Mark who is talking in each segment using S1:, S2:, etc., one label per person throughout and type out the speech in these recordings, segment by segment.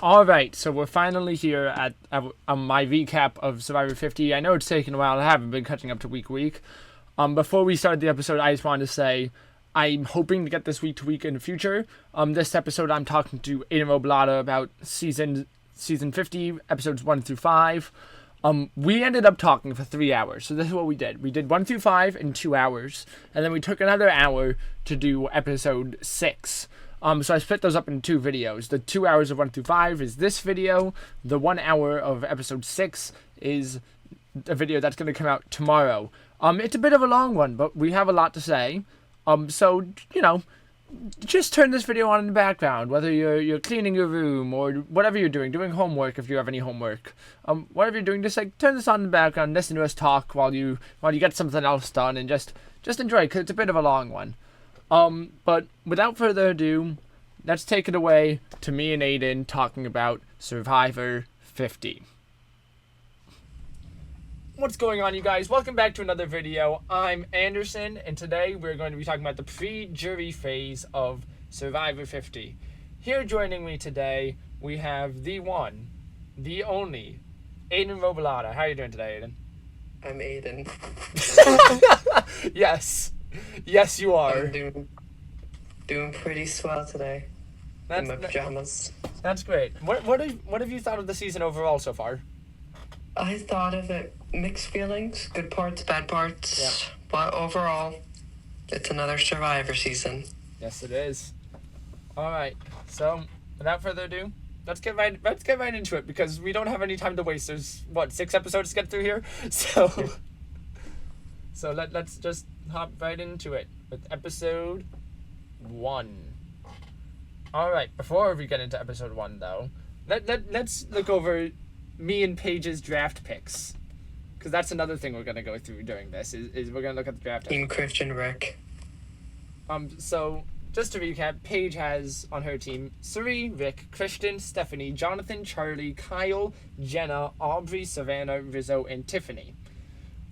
S1: All right, so we're finally here at my recap of Survivor 50. I know it's taken a while. I haven't been catching up to week to week. Before we start the episode, I just wanted to say I'm hoping to get this week to week in the future. This episode, I'm talking to Aidan Robilotta about season 50, episodes 1 through 5. We ended up talking for 3 hours. So this is what we did. We did 1 through 5 in 2 hours, and then we took another hour to do episode 6. So I split those up in 2 videos. The 2 hours of 1 through 5 is this video. The 1 hour of episode 6 is a video that's going to come out tomorrow. It's a bit of a long one, but we have a lot to say. So, just turn this video on in the background, whether you're cleaning your room or whatever you're doing homework if you have any homework. Whatever you're doing, just turn this on in the background, listen to us talk while you get something else done, and just enjoy it, because it's a bit of a long one. But without further ado, let's take it away to me and Aidan talking about Survivor 50. What's going on, you guys? Welcome back to another video. I'm Anderson, and today we're going to be talking about the pre-jury phase of Survivor 50. Here joining me today, we have the one, the only, Aidan Robilotta. How are you doing today, Aidan?
S2: I'm Aidan.
S1: Yes, you are.
S2: I'm doing pretty swell today. In my pajamas.
S1: That's great. What have you thought of the season overall so far?
S2: I thought of it mixed feelings, good parts, bad parts. Yeah. But overall, it's another Survivor season.
S1: Yes, it is. All right. So, without further ado, let's get right into it, because we don't have any time to waste. There's 6 episodes to get through here. So let's just hop right into it with episode 1. All right. Before we get into episode 1, though, let's look over me and Paige's draft picks, because that's another thing we're gonna go through during this. Is we're gonna look at the draft.
S2: Team Christian Rick.
S1: So just to recap, Paige has on her team Cirie, Rick, Christian, Stephenie, Jonathan, Charlie, Kyle, Jenna, Aubry, Savannah, Rizo, and Tiffany.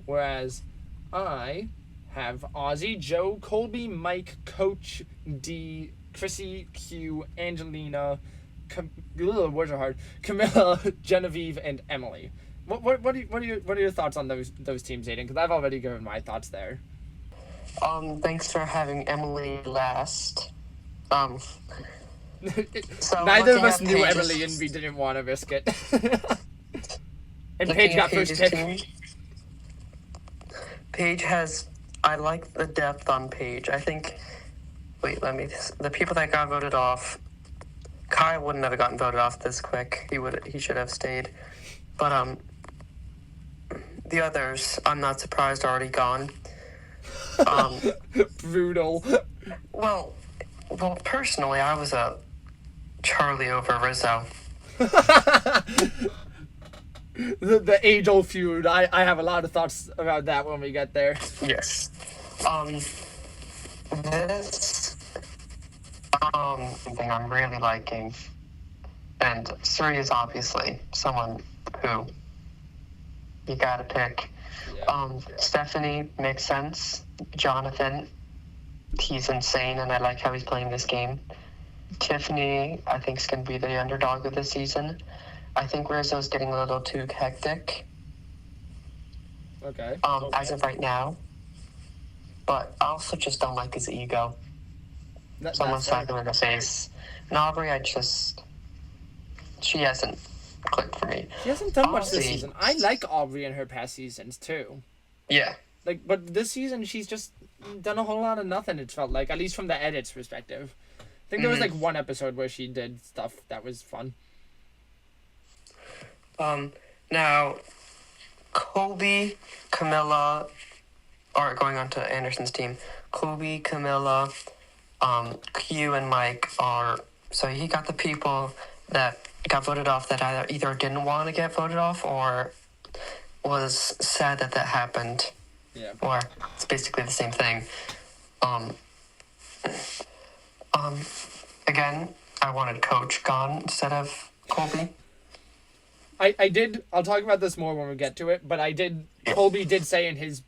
S1: Whereas I have Ozzy, Joe, Colby, Mike, Coach, Dee, Chrissy, Q, Angelina, words are hard, Kamilla, Genevieve, and Emily. What are your thoughts on those teams, Aidan? Because I've already given my thoughts there.
S2: Thanks for having Emily last. So
S1: neither of us knew Emily, and we didn't want to risk it. And Paige got first pick.
S2: Paige has. I like the depth on Paige. I think. The people that got voted off. Kyle wouldn't have gotten voted off this quick. He should have stayed. But the others, I'm not surprised, are already gone.
S1: Brutal.
S2: Well, personally, I was a Charlie over Rizo.
S1: the age-old feud. I have a lot of thoughts about that when we get there.
S2: Yes. This thing I'm really liking, and Cirie is obviously someone who you gotta pick. Yeah. Stephenie makes sense. Jonathan, he's insane, and I like how he's playing this game. Tiffany, I think, is going to be the underdog of the season. I think Rizo's getting a little too hectic.
S1: Okay.
S2: As of right now. But I also just don't like his ego. Someone slapped him in the face. And Aubry, she hasn't clicked for me.
S1: She hasn't done much this season. I like Aubry in her past seasons, too.
S2: Yeah.
S1: But this season, she's just done a whole lot of nothing, it felt like, at least from the edits perspective. I think there was, one episode where she did stuff that was fun.
S2: Now, Colby, Kamilla, or going on to Anderson's team, Colby, Kamilla, Q, and Mike are, so he got the people that got voted off that either didn't want to get voted off or was sad that happened.
S1: Yeah.
S2: Or it's basically the same thing. Again, I wanted Coach gone instead of Colby.
S1: I'll talk about this more when we get to it, but Colby did say in his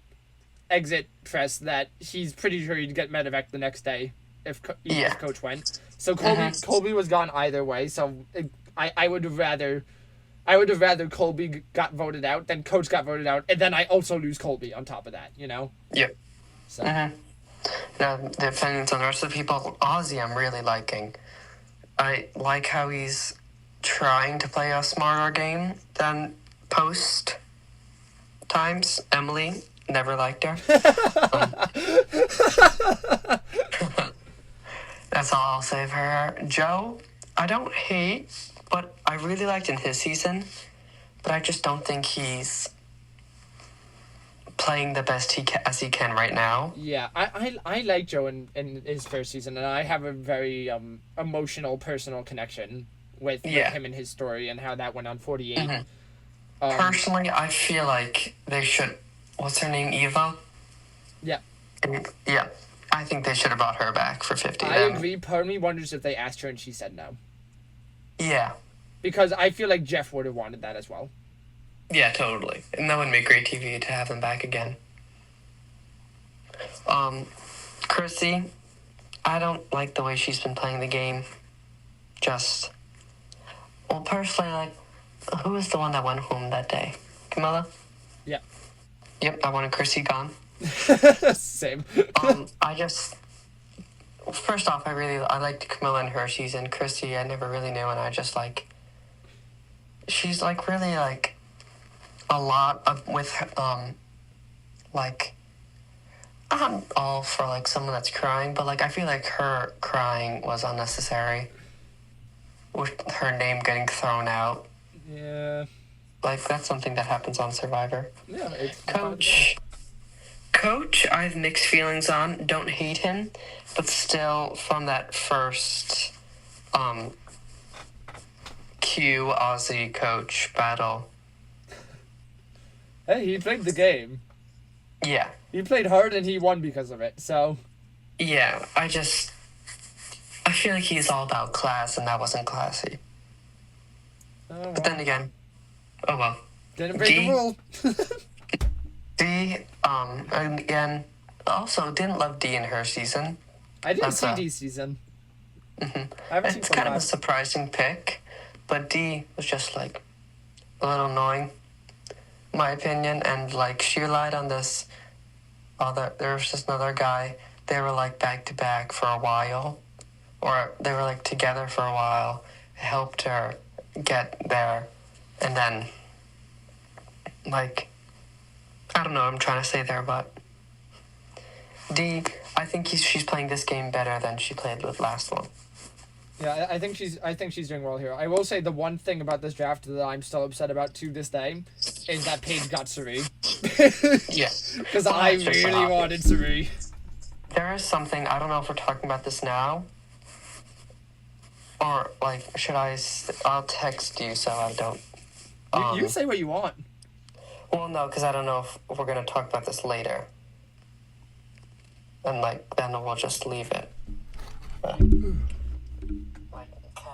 S1: exit press that he's pretty sure he'd get medevac the next day if Coach went. So Colby was gone either way, so I would have rather Colby got voted out than Coach got voted out, and then I also lose Colby on top of that, you know?
S2: Yep.
S1: So.
S2: Mm-hmm. Now, the opinions on the rest of the people, Ozzy I'm really liking. I like how he's trying to play a smarter game than post times. Emily, never liked her. That's all I'll say for her. Joe, I don't hate, but I really liked in his season, but I just don't think he's playing the best as he can right now.
S1: Yeah, I like Joe in his first season, and I have a very emotional, personal connection with him and his story and how that went on 48.
S2: Mm-hmm. Personally, I feel like they should... What's her name? Eva?
S1: Yeah.
S2: Yeah. I think they should have brought her back for 50.
S1: I agree. Part of me wonders if they asked her and she said no.
S2: Yeah.
S1: Because I feel like Jeff would have wanted that as well.
S2: Yeah, totally. And that would make great TV to have them back again. Chrissy, I don't like the way she's been playing the game. Personally, like, who was the one that went home that day? Kamilla?
S1: Yeah.
S2: Yep, I wanted Chrissy gone.
S1: Same.
S2: First off, I liked Kamilla in her season. Chrissy, I never really knew, and I just, like, she's, like, really, like, a lot of, with, like, I'm all for, like, someone that's crying, but, like, I feel like her crying was unnecessary. With her name getting thrown out.
S1: Yeah.
S2: Like, that's something that happens on Survivor.
S1: Yeah, it's...
S2: Coach, I have mixed feelings on. Don't hate him, but still, from that first Q Aussie Coach battle.
S1: Hey, he played the game.
S2: Yeah.
S1: He played hard and he won because of it, so...
S2: Yeah, I feel like he's all about class, and that wasn't classy.
S1: Oh, well.
S2: But then again, oh well.
S1: Didn't break the rule.
S2: Dee, again, also didn't love Dee in her season.
S1: I didn't see Dee's season.
S2: Mm-hmm. It's kind of a surprising pick, but Dee was just, like, a little annoying, in my opinion, and, like, she relied on this there was just another guy, they were, like, back-to-back for a while, or they were, like, together for a while, helped her get there, and then, like, I don't know what I'm trying to say there, but Dee, I think she's playing this game better than she played with last one.
S1: Yeah, I think she's doing well here. I will say the one thing about this draft that I'm still upset about to this day is that Paige got Cirie.
S2: Yeah.
S1: Because I really wanted Cirie.
S2: There is something, I don't know if we're talking about this now, or, like, I'll text you so I don't...
S1: You can say what you want.
S2: Well, no, because I don't know if we're going to talk about this later. And, like, then we'll just leave it. Like, can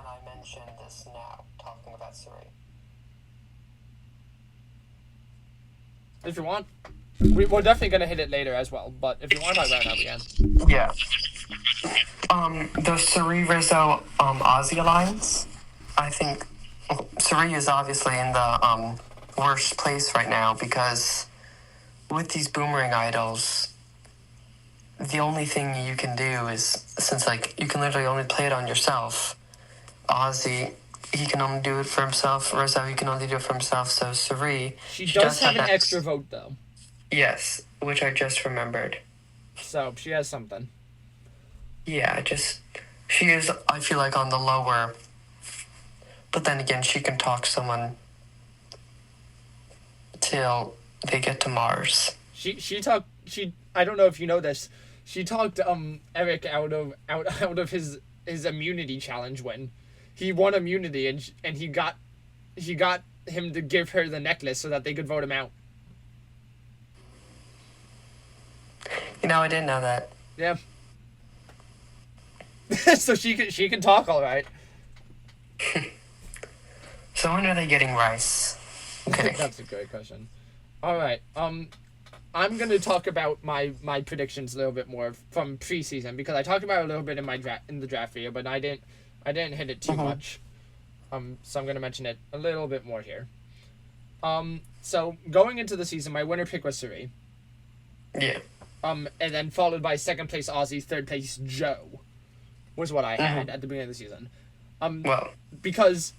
S2: I mention this now, talking about Cirie?
S1: If you want. We're definitely going to hit it later as well, but if you want to talk about it now, we can.
S2: Yeah. The Cirie Rizo Ozzy alliance, I think Cirie is obviously in the worst place right now because with these boomerang idols, the only thing you can do is, since, like, you can literally only play it on yourself, Ozzy, he can only do it for himself, Rizo, he can only do it for himself, so Cirie...
S1: She does have an extra vote, though.
S2: Yes, which I just remembered.
S1: So, she has something.
S2: Yeah, she is, I feel like, on the lower, but then again, she can talk someone till they get to Mars.
S1: I don't know if you know this, she talked Eric out of his immunity challenge win. He won immunity and he got him to give her the necklace so that they could vote him out.
S2: You know, I didn't know that.
S1: Yeah. So she can talk all right.
S2: So when are they getting rice? I'm kidding.
S1: That's a great question. All right. I'm going to talk about my predictions a little bit more from preseason because I talked about it a little bit in the draft video, but I didn't hit it too much. So I'm going to mention it a little bit more here. So going into the season, my winner pick was Cirie.
S2: Yeah.
S1: And then followed by second place Ozzy, third place Joe, was what I had at the beginning of the season.
S2: Well.
S1: Because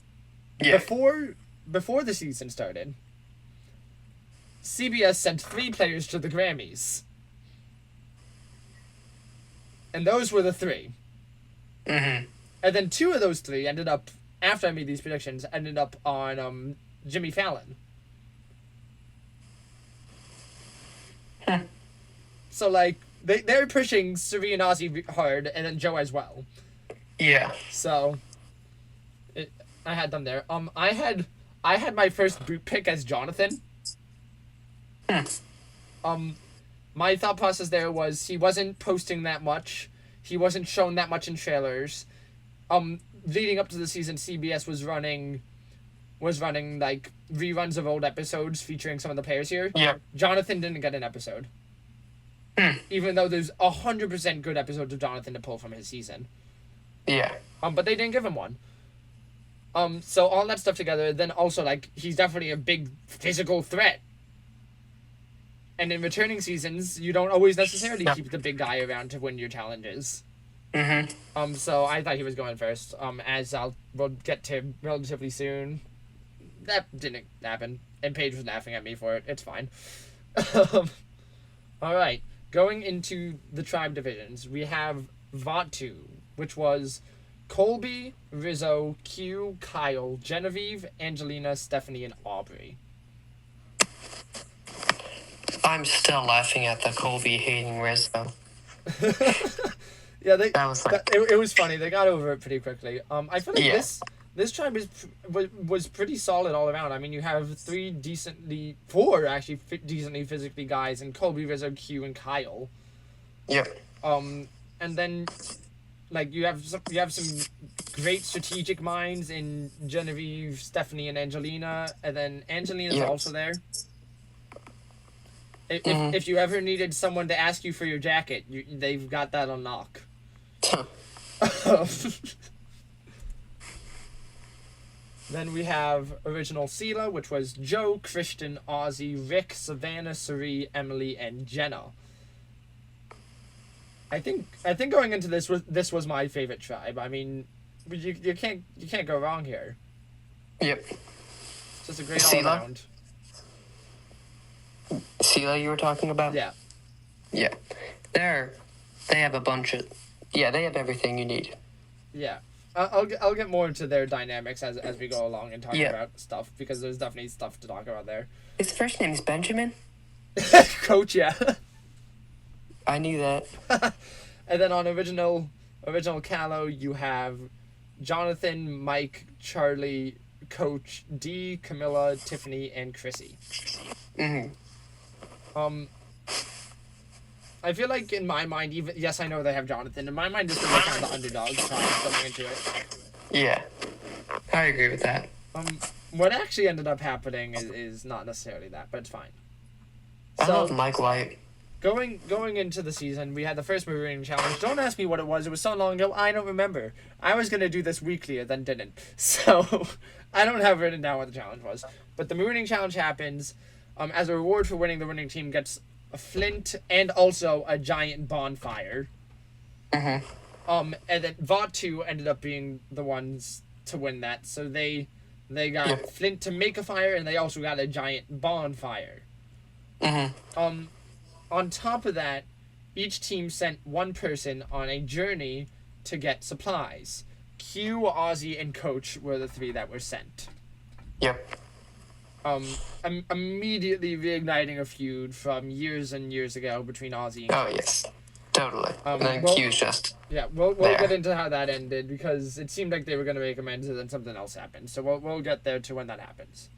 S2: Yeah.
S1: before the season started, CBS sent 3 players to the Grammys. And those were the 3.
S2: Mm-hmm.
S1: And then 2 of those 3 ended up, after I made these predictions, ended up on Jimmy Fallon. So, like, they're pushing Cirie and Ozzy hard, and then Joe as well.
S2: Yeah.
S1: So, I had them there. I had my first boot pick as Jonathan. My thought process there was he wasn't posting that much. He wasn't shown that much in trailers. Leading up to the season, CBS was running like reruns of old episodes featuring some of the players here.
S2: Yeah.
S1: Jonathan didn't get an episode. Even though there's 100% good episodes of Jonathan to pull from his season.
S2: Yeah.
S1: But they didn't give him one. So all that stuff together, then also, like, he's definitely a big physical threat. And in returning seasons, you don't always necessarily keep the big guy around to win your challenges.
S2: Mm-hmm.
S1: So I thought he was going first. As we'll get to relatively soon. That didn't happen. And Paige was laughing at me for it. It's fine. Alright. Going into the tribe divisions, we have Vaatu, which was Colby, Rizo, Q, Kyle, Genevieve, Angelina, Stephenie, and Aubry.
S2: I'm still laughing at the Colby hating Rizo.
S1: Yeah,
S2: That was like...
S1: it was funny. They got over it pretty quickly. I feel like
S2: Yeah.
S1: this tribe was pretty solid all around. I mean, you have 4 decently physically guys in Colby, Rizo, Q, and Kyle.
S2: Yep.
S1: And then, like, you have some great strategic minds in Genevieve, Stephenie, and Angelina, and then Angelina's also there. If you ever needed someone to ask you for your jacket, they've got that on lock. Then we have original Sela, which was Joe, Christian, Ozzy, Rick, Savannah, Cirie, Emily, and Jenna. I think going into this was my favorite tribe. I mean, you can't go wrong here.
S2: Yep.
S1: It's just a great all
S2: Sela?
S1: around.
S2: Sela you were talking about?
S1: Yeah.
S2: Yeah. They have a bunch of... Yeah, they have everything you need.
S1: Yeah. I'll get more into their dynamics as we go along and talk about stuff, because there's definitely stuff to talk about there.
S2: His first name is Benjamin?
S1: Coach, yeah.
S2: I knew that.
S1: And then on original Callow, you have Jonathan, Mike, Charlie, Coach, Dee, Kamilla, Tiffany, and Chrissy. I feel like in my mind, yes, I know they have Jonathan. In my mind, this was kind of the underdog coming into it.
S2: Yeah. I agree with that.
S1: What actually ended up happening is not necessarily that, but it's fine.
S2: I love Mike White.
S1: Going into the season, we had the first Marooning Challenge. Don't ask me what it was. It was so long ago, I don't remember. I was going to do this weekly and then didn't. So, I don't have written down what the challenge was. But the Marooning Challenge happens. As a reward for winning, the winning team gets a flint and also a giant bonfire. And then Vaatu ended up being the ones to win that. So they got flint to make a fire, and they also got a giant bonfire. On top of that, each team sent one person on a journey to get supplies. Q, Ozzy, and Coach were the 3 that were sent.
S2: Yep.
S1: Immediately reigniting a feud from years and years ago between Ozzy and Coach.
S2: Oh, yes. Totally. And then Q's just...
S1: Yeah, we'll get into how that ended, because it seemed like they were going to make amends and then something else happened. So we'll get there to when that happens.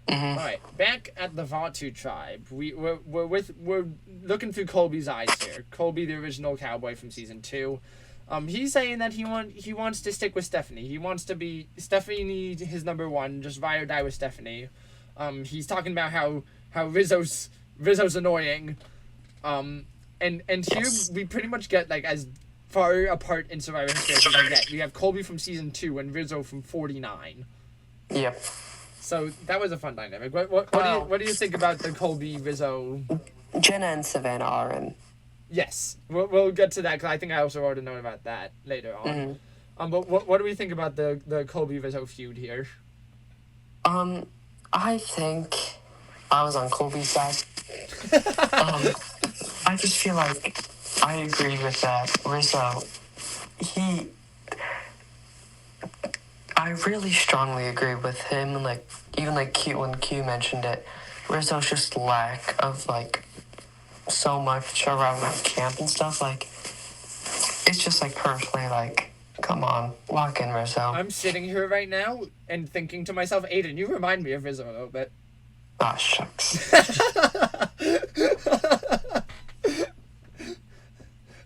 S1: Alright, back at the Vaatu tribe, we're looking through Colby's eyes here. Colby, the original cowboy from season 2. He's saying that he wants to stick with Stephenie. He wants to be Stephenie, his number 1, just ride or die with Stephenie. He's talking about how Rizo's annoying. And here we pretty much get, like, as far apart in Survivor history as we can get. We have Colby from season 2 and Rizo from 49.
S2: Yep.
S1: So that was a fun dynamic. What do you think about the Colby Rizo?
S2: Jenna and Savannah are in.
S1: Yes, we'll get to that because I think I also already know about that later on.
S2: Mm-hmm.
S1: But what do we think about the Colby Rizo feud here?
S2: I think I was on Colby's side. I just feel like I agree with that. Rizo, I really strongly agree with him, and like even like Q when Q mentioned it, Rizzo's just lack of like so much around like camp and stuff. Like it's just like personally like, come on, lock in Rizzo.
S1: I'm sitting here right now and thinking to myself, Aidan, you remind me of Rizzo a little bit.
S2: Ah, shucks.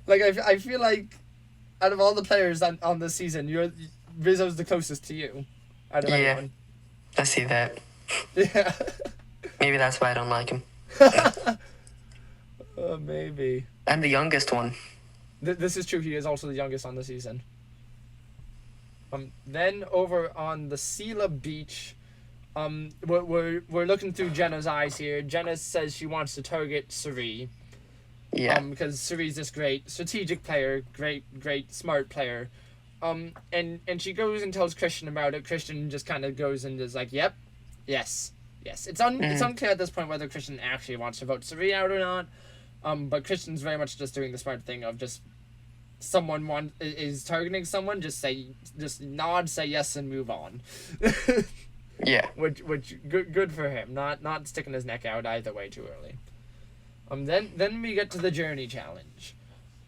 S1: Like I feel like out of all the players on this season, Rizzo's the closest to you. Out of everyone.
S2: I see that.
S1: Yeah.
S2: Maybe that's why I don't like him.
S1: Maybe.
S2: I'm the youngest one.
S1: This is true. He is also the youngest on the season. Then over on the Sela Beach, we're looking through Jenna's eyes here. Jenna says she wants to target Cirie.
S2: Yeah.
S1: Because Cirie's this great strategic player, great smart player. And she goes and tells Christian about it. Christian just kind of goes and is like, "Yep, yes." It's unclear at this point whether Christian actually wants to vote Cirie out or not. But Christian's very much just doing the smart thing of just someone is targeting someone, just nod, say yes, and move on.
S2: Yeah.
S1: Which good for him. Not sticking his neck out either way too early. Then we get to the journey challenge.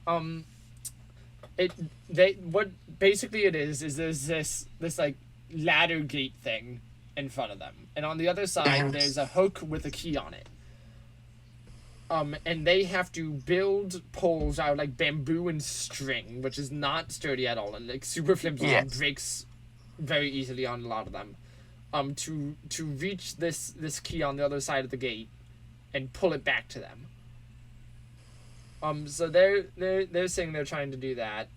S1: What basically it is there's this like ladder gate thing in front of them, and on the other side there's a hook with a key on it. And they have to build poles out of like bamboo and string, which is not sturdy at all and like super flimsy and breaks very easily on a lot of them. To reach this key on the other side of the gate and pull it back to them. So they're saying they're trying to do that.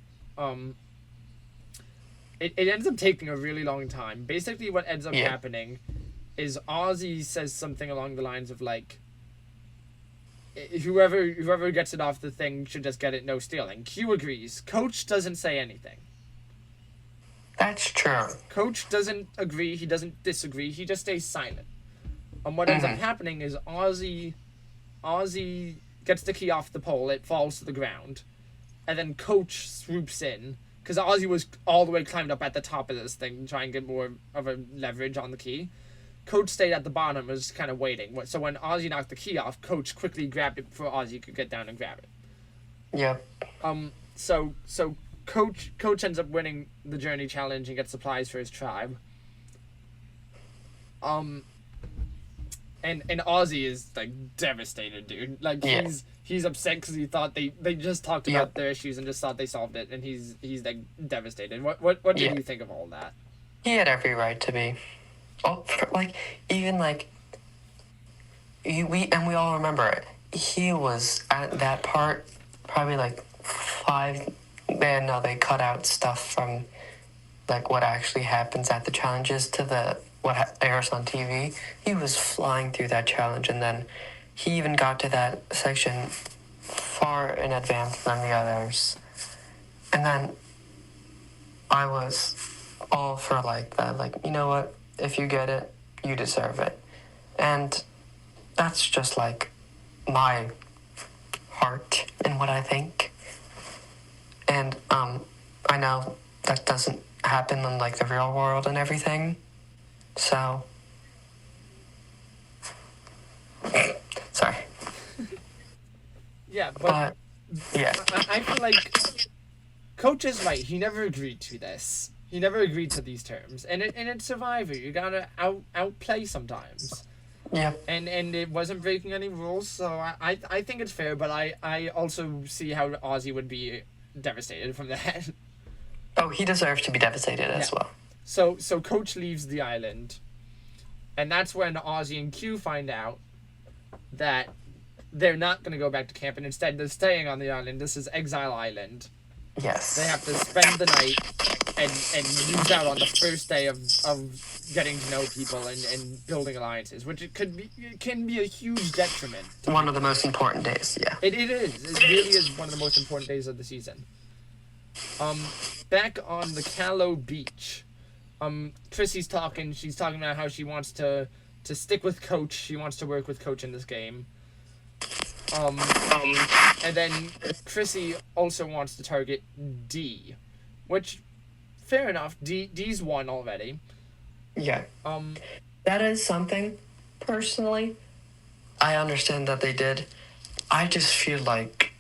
S1: It ends up taking a really long time. Basically, what ends up happening is Ozzy says something along the lines of like, whoever gets it off the thing should just get it, no stealing. Q agrees. Coach doesn't say anything.
S2: That's true.
S1: Coach doesn't agree. He doesn't disagree. He just stays silent. What ends up happening is Ozzy gets the key off the pole. It falls to the ground, and then Coach swoops in because Ozzy was all the way climbed up at the top of this thing to try and get more of a leverage on the key. Coach stayed at the bottom, was kind of waiting. So when Ozzy knocked the key off, Coach quickly grabbed it before Ozzy could get down and grab it.
S2: Yeah.
S1: So Coach ends up winning the journey challenge and gets supplies for his tribe. And Ozzy is like devastated, dude. Like he's upset because he thought they just talked about their issues and just thought they solved it, and he's like devastated. What did you think of all that?
S2: He had every right to be. We all remember it. He was at that part probably like 5. They cut out stuff from like what actually happens at the challenges to what airs on TV. He was flying through that challenge, and then he even got to that section far in advance than the others. And then I was all for like that, like, you know what? If you get it, you deserve it. And that's just like my heart and what I think. And I know that doesn't happen in like the real world and everything. So sorry.
S1: Yeah, but
S2: yeah.
S1: I feel like Coach is right. He never agreed to this. He never agreed to these terms. And it's Survivor. You gotta outplay sometimes.
S2: Yeah.
S1: And it wasn't breaking any rules, so I think it's fair, but I also see how Ozzy would be devastated from that.
S2: Oh, he deserves to be devastated as well.
S1: So Coach leaves the island, and that's when Ozzy and Q find out that they're not going to go back to camp, and instead they're staying on the island. This is Exile Island.
S2: Yes.
S1: They have to spend the night and lose out on the first day of getting to know people and building alliances, which it can be a huge detriment.
S2: One of the most important days, yeah.
S1: It is. It really is one of the most important days of the season. Back on the Callow Beach, Chrissy's talking. She's talking about how she wants to stick with Coach. She wants to work with Coach in this game. And then Chrissy also wants to target Dee, which, fair enough. Dee's won already.
S2: Yeah. That is something, personally, I understand that they did. I just feel like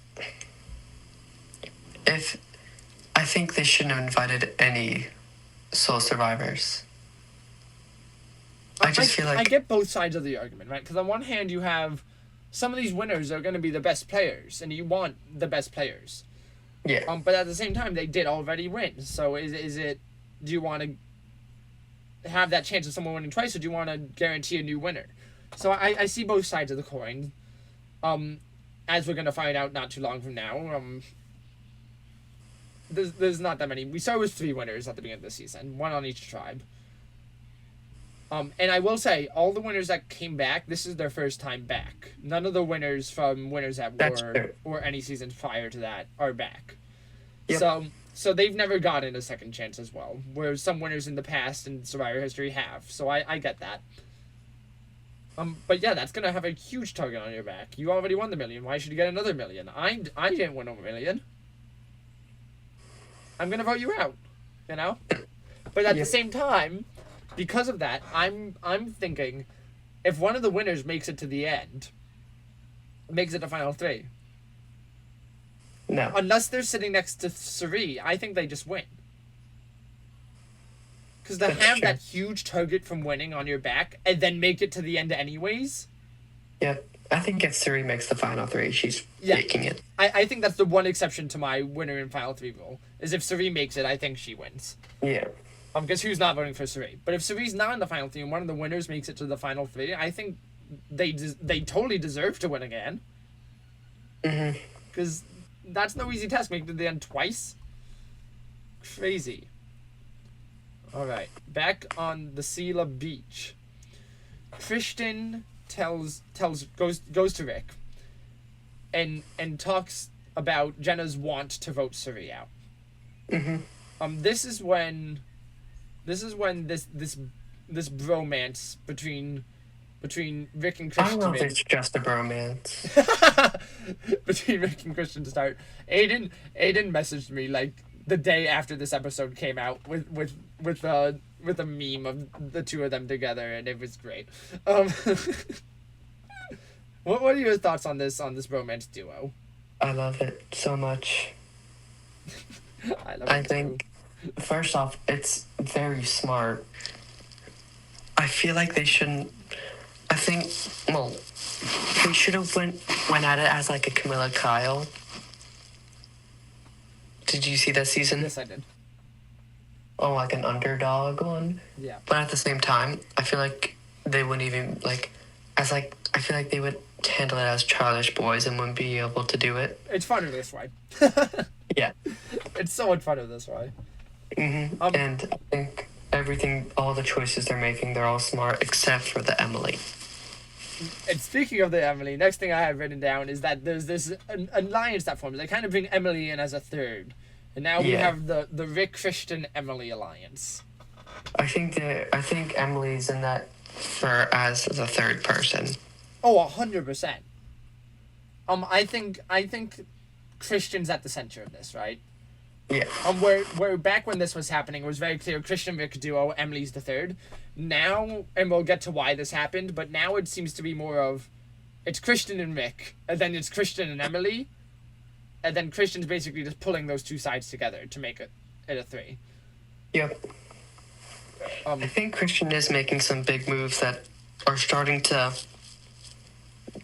S2: I think they shouldn't have invited any sole survivors. I just feel like...
S1: I get both sides of the argument, right? Because on one hand, you have some of these winners are going to be the best players, and you want the best players.
S2: Yeah.
S1: But at the same time, they did already win. So is it... Do you want to have that chance of someone winning twice, or do you want to guarantee a new winner? So I see both sides of the coin. As we're going to find out not too long from now. There's not that many. We started with 3 winners at the beginning of the season, 1 on each tribe. And I will say, all the winners that came back, this is their first time back. None of the winners from Winners at War or any season prior to that are back. Yep. So they've never gotten a second chance as well, whereas some winners in the past in Survivor history have. So I get that. But yeah, that's gonna have a huge target on your back. You already won the $1 million. Why should you get another $1 million? I didn't win over $1 million. I'm gonna vote you out, you know. But at the same time, because of that, I'm thinking, if one of the winners makes it to the end, makes it to final 3.
S2: No.
S1: Unless they're sitting next to Cirie, I think they just win. Because to have that huge target from winning on your back and then make it to the end anyways.
S2: Yeah, I think if Cirie makes the final 3, she's making it.
S1: I think that's the one exception to my winner in final 3 rule. Is if Cirie makes it, I think she wins.
S2: Yeah.
S1: Because who's not voting for Cirie? But if Cirie's not in the final 3 and one of the winners makes it to the final 3, I think they totally deserve to win again.
S2: Mm-hmm.
S1: Because that's no easy task. Make it to the end twice. Crazy. All right, back on the Sela Beach. Christian goes to Rick, and talks about Jenna's want to vote Cirie out.
S2: Mm-hmm.
S1: This is when this bromance between Rick and Christian.
S2: I don't know if it's just a bromance.
S1: Between Rick and Christian to start. Aidan messaged me like the day after this episode came out with a meme of the two of them together, and it was great. What are your thoughts on this bromance duo?
S2: I love it so much.
S1: I
S2: think, first off, it's very smart. I feel like they shouldn't. I think, well, they should have went at it as like a Kamilla Kyle. Did you see that season?
S1: Yes, I did.
S2: Oh, like an underdog one?
S1: Yeah.
S2: But at the same time, I feel like they wouldn't even, I feel like they would handle it as childish boys and wouldn't be able to do it.
S1: It's funner this way.
S2: Yeah.
S1: It's so much funner this way.
S2: Mm-hmm. And I think all the choices they're making, they're all smart except for the Emily.
S1: And speaking of the Emily, next thing I have written down is that there's this alliance that forms. They kind of bring Emily in as a third. And now we have the Rick, Christian, Emily alliance.
S2: I think Emily's in that as the third person.
S1: Oh, 100%. I think Christian's at the center of this, right?
S2: Yeah.
S1: Where back when this was happening, it was very clear Christian Rick duo, Emily's the third. Now, and we'll get to why this happened, but now it seems to be more of, it's Christian and Rick, and then it's Christian and Emily, and then Christian's basically just pulling those two sides together to make it a 3.
S2: Yep. I think Christian is making some big moves that are starting to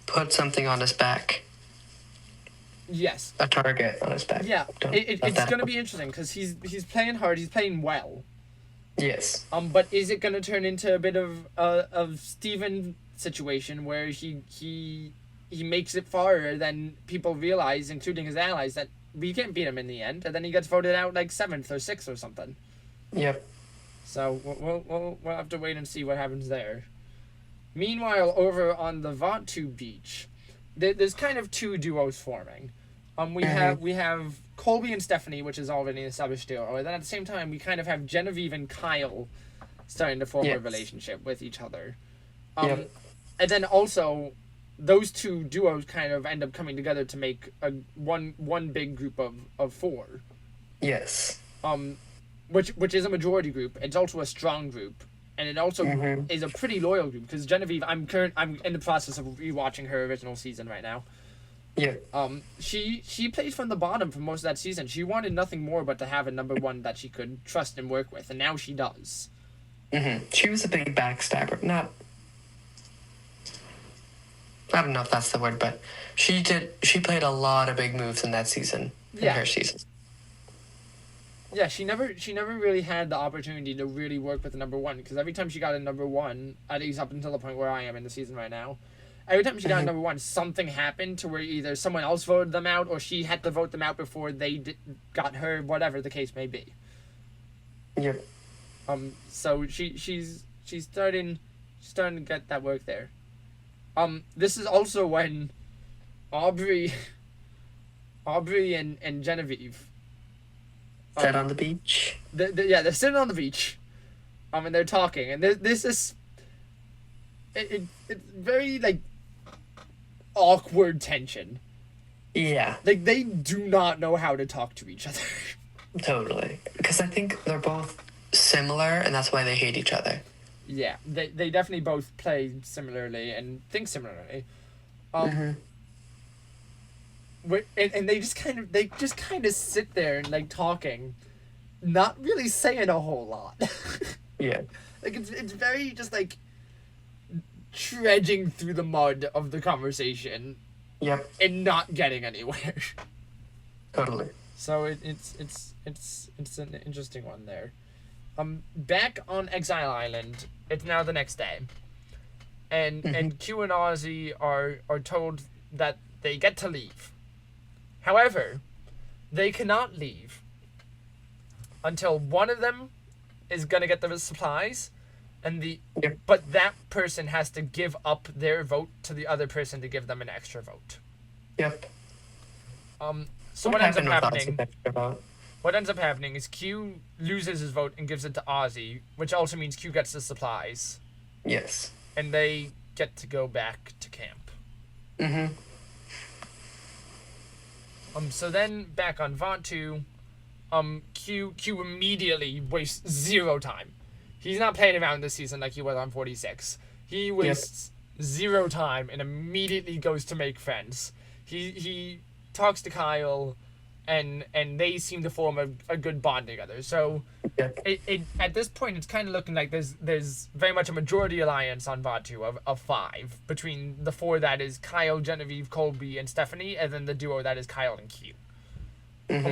S2: put something on his back.
S1: Yes.
S2: A target on his back.
S1: Yeah, it's going to be interesting because he's playing hard, he's playing well.
S2: Yes.
S1: But is it going to turn into a bit of Steven situation where he makes it far, then people realize, including his allies, that we can't beat him in the end, and then he gets voted out like 7th or 6th or something.
S2: Yep.
S1: So we'll have to wait and see what happens there. Meanwhile, over on the Vaatu beach, there's kind of two duos forming. We have Colby and Stephenie, which is already an established duo, and then at the same time we kind of have Genevieve and Kyle starting to form a relationship with each other. And then also those two duos kind of end up coming together to make one big group of four.
S2: Yes.
S1: Which is a majority group. It's also a strong group, and it also is a pretty loyal group because Genevieve. I'm in the process of rewatching her original season right now.
S2: Yeah.
S1: She played from the bottom for most of that season. She wanted nothing more but to have a number one that she could trust and work with, and now she does.
S2: She was a big backstabber. I don't know if that's the word, but she played a lot of big moves in that season. In her season.
S1: Yeah, she never really had the opportunity to really work with the number one, because every time she got a number one, at least up until the point where I am in the season right now, every time she got a number one, something happened to where either someone else voted them out or she had to vote them out before they got her, whatever the case may be.
S2: Yep.
S1: So she's starting to get that work there. This is also when Aubry and Genevieve
S2: sat on the beach.
S1: They're sitting on the beach, and they're talking, and this is it's very like awkward tension.
S2: Yeah.
S1: Like they do not know how to talk to each other.
S2: Totally, because I think they're both similar, and that's why they hate each other.
S1: Yeah, they definitely both play similarly and think similarly. And they just kind of sit there and like talking, not really saying a whole lot.
S2: Yeah.
S1: Like it's very just like trudging through the mud of the conversation.
S2: Yep.
S1: And not getting anywhere.
S2: Totally.
S1: So it's an interesting one there. Back on Exile Island, it's now the next day, and Q and Ozzy are told that they get to leave. However, they cannot leave until one of them is gonna get the supplies, but that person has to give up their vote to the other person to give them an extra vote.
S2: Yep.
S1: So what ends up happening? What ends up happening is Q loses his vote and gives it to Ozzy, which also means Q gets the supplies.
S2: Yes.
S1: And they get to go back to camp. So then back on Vaatu, Q immediately wastes zero time. He's not playing around this season like he was on 46. He wastes zero time and immediately goes to make friends. He talks to Kyle, and they seem to form a good bond together. So it at this point it's kind of looking like there's very much a majority alliance on Vaatu of 5 between the 4 that is Kyle, Genevieve, Colby, and Stephenie, and then the duo that is Kyle and Q.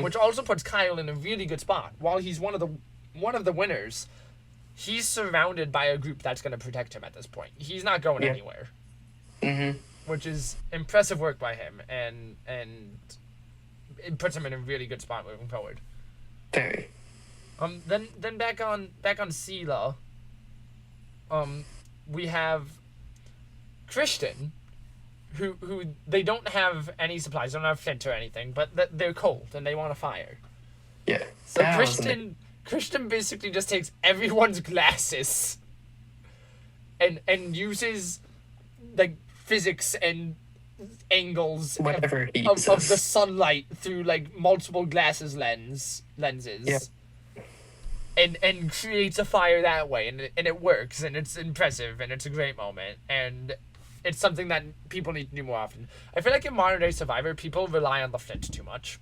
S1: Which also puts Kyle in a really good spot. While he's one of the winners, he's surrounded by a group that's going to protect him at this point. He's not going anywhere. Which is impressive work by him, and it puts him in a really good spot moving forward.
S2: Very.
S1: Then back on Sela, we have Christian, who they don't have any supplies, don't have flint or anything, but they're cold and they want a fire.
S2: Yeah.
S1: So Christian basically just takes everyone's glasses and uses like physics and angles of the sunlight through like multiple lenses.
S2: Yeah.
S1: And creates a fire that way, and it works, and it's impressive, and it's a great moment, and it's something that people need to do more often. I feel like in modern day Survivor, people rely on the flint too much.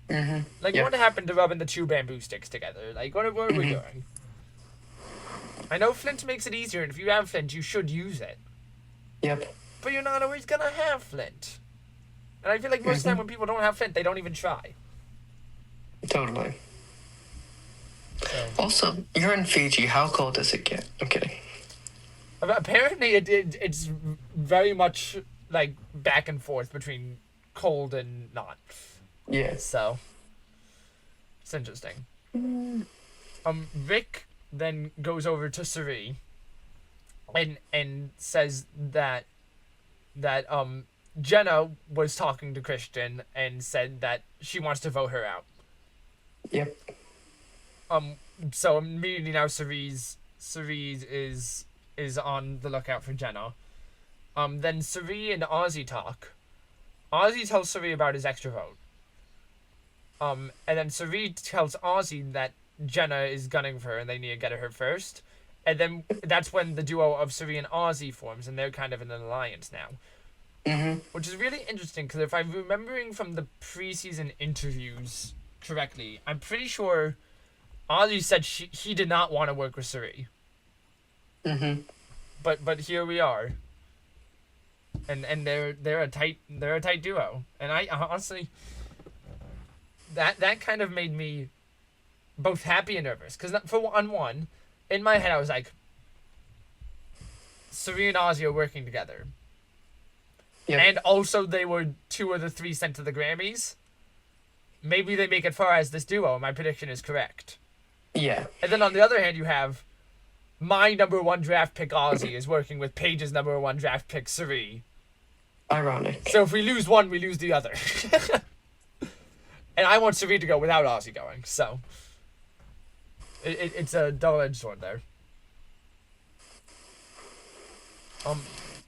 S1: Like, what happened to rubbing the 2 bamboo sticks together? Like, what are we doing? I know flint makes it easier, and if you have flint, you should use it.
S2: Yep.
S1: But you're not always gonna have flint. And I feel like most of the time when people don't have flint, they don't even try.
S2: Totally.
S1: So.
S2: Also, you're in Fiji. How cold does it get? I'm kidding.
S1: Apparently, it's very much like back and forth between cold and not.
S2: Yeah.
S1: So, it's interesting. Rick then goes over to Cirie and says that Jenna was talking to Christian and said that she wants to vote her out.
S2: Yep.
S1: So immediately now Cirie is on the lookout for Jenna. Then Cirie and Ozzy talk. Ozzy tells Cirie about his extra vote. And then Cirie tells Ozzy that Jenna is gunning for her and they need to get her first. And then that's when the duo of Cirie and Ozzy forms, and they're kind of in an alliance now.
S2: Mm-hmm.
S1: Which is really interesting, because if I'm remembering from the preseason interviews correctly, I'm pretty sure Ozzy said he did not want to work with Cirie.
S2: Mm-hmm.
S1: But here we are. And they're a tight duo. And I honestly, that kind of made me both happy and nervous, because for one, in my head I was like, Cirie and Ozzy are working together. Yep. And also they were 2 of the 3 sent to the Grammys. Maybe they make it far as this duo. My prediction is correct.
S2: Yeah.
S1: And then on the other hand, you have my number 1 draft pick Ozzy is working with Paige's number 1 draft pick Cirie.
S2: Ironic.
S1: So if we lose one, we lose the other. And I want Cirie to go without Ozzy going. So it's a double-edged sword there.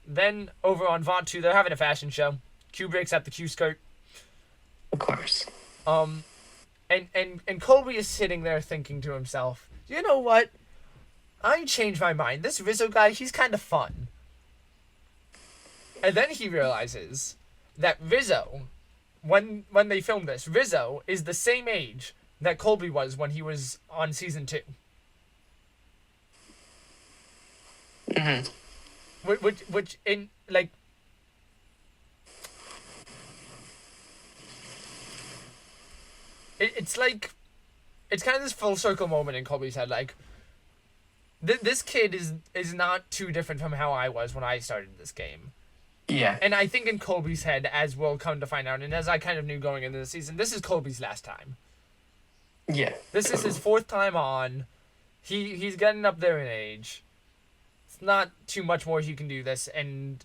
S1: Then over on Vaunt 2, they're having a fashion show. Q breaks at the Q skirt.
S2: Of course.
S1: And Colby is sitting there thinking to himself, you know what? I changed my mind. This Rizo guy, he's kind of fun. And then he realizes that Rizo, when they filmed this, Rizo is the same age that Colby was when he was on season 2.
S2: Mm-hmm.
S1: Which in, like, it's like, it's kind of this full circle moment in Colby's head, like, this kid is not too different from how I was when I started this game.
S2: Yeah.
S1: And I think in Colby's head, as we'll come to find out, and as I kind of knew going into the season, this is Colby's last time.
S2: Yeah.
S1: This is his 4th time on. He's getting up there in age. It's not too much more he can do this, and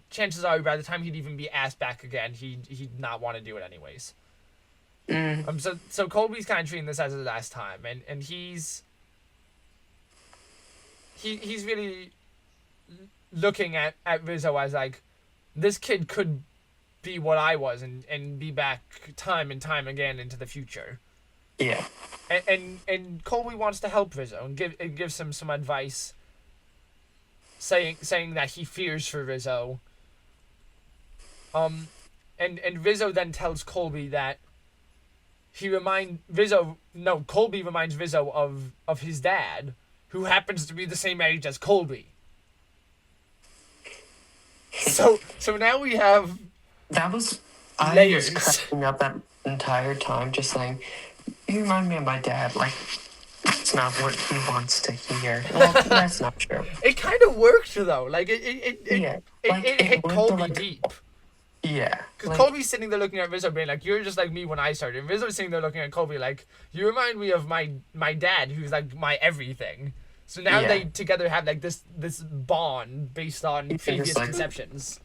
S1: chances are by the time he'd even be asked back again, he'd not want to do it anyways. So Colby's kind of treating this as his last time, and he's really looking at Rizo as like, this kid could be what I was and be back time and time again into the future.
S2: Yeah.
S1: And Colby wants to help Rizo and gives him some advice, saying that he fears for Rizo. And Rizo then tells Colby that Colby reminds Rizo of his dad, who happens to be the same age as Colby. So now we have layers.
S2: I was cracking up that entire time, just saying, you remind me of my dad. Like, that's not what he wants to hear. Well, that's not true.
S1: It kind of worked though. Like it hit Colby deep.
S2: Yeah.
S1: Because Colby's sitting there looking at Rizo being like, you're just like me when I started. And Rizzo's sitting there looking at Colby like, you remind me of my dad, who's like my everything. So now they together have like this bond based on previous conceptions.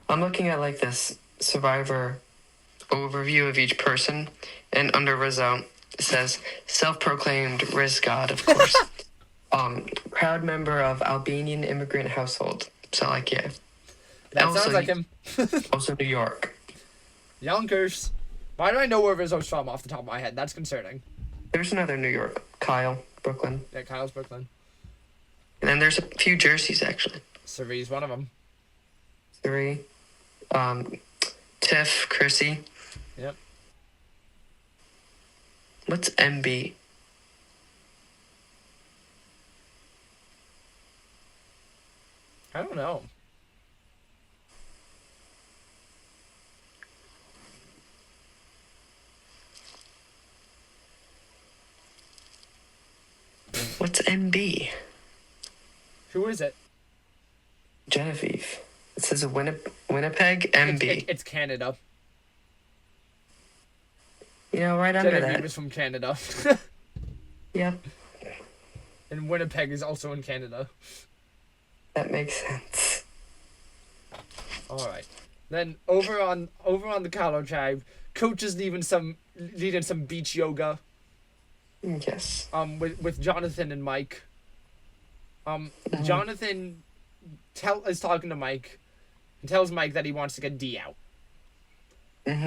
S2: I'm looking at like this Survivor overview of each person, and under Rizo it says self-proclaimed Riz God, of course. Proud member of Albanian immigrant household. So like, yeah.
S1: That
S2: also,
S1: sounds like him.
S2: Also New York.
S1: Yonkers. Why do I know where Rizzo's from off the top of my head? That's concerning.
S2: There's another New York. Kyle, Brooklyn.
S1: Yeah, Kyle's Brooklyn.
S2: And then there's a few jerseys, actually.
S1: Cirie's one of them.
S2: Cirie. Tiff, Chrissy.
S1: Yep.
S2: What's MB?
S1: I don't know.
S2: What's MB?
S1: Who is it?
S2: Genevieve. It says Winnipeg MB.
S1: It's Canada.
S2: You know, right under
S1: Genevieve
S2: that.
S1: is from Canada.
S2: Yep.
S1: And Winnipeg is also in Canada.
S2: That makes sense.
S1: All right. Then over on the Kalo tribe, Coach is leading some beach yoga.
S2: Yes.
S1: With Jonathan and Mike. Jonathan is talking to Mike and tells Mike that he wants to get Dee out.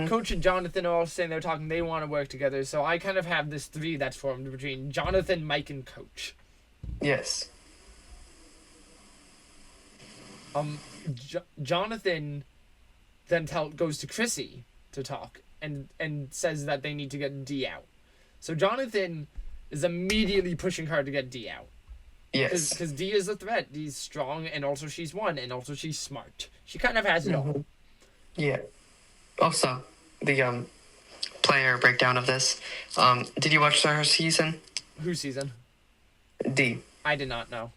S1: Coach and Jonathan are all sitting there talking. They want to work together. So I kind of have this three that's formed between Jonathan, Mike, and Coach.
S2: Yes.
S1: Jonathan then goes to Chrissy to talk and says that they need to get Dee out. So Jonathan is immediately pushing her to get Dee out.
S2: Yes.
S1: Because Dee is a threat. Dee's strong, and also she's one, and also she's smart. She kind of has it all.
S2: Yeah. Also, the player breakdown of this. Did you watch her season?
S1: Whose season?
S2: Dee.
S1: I did not know.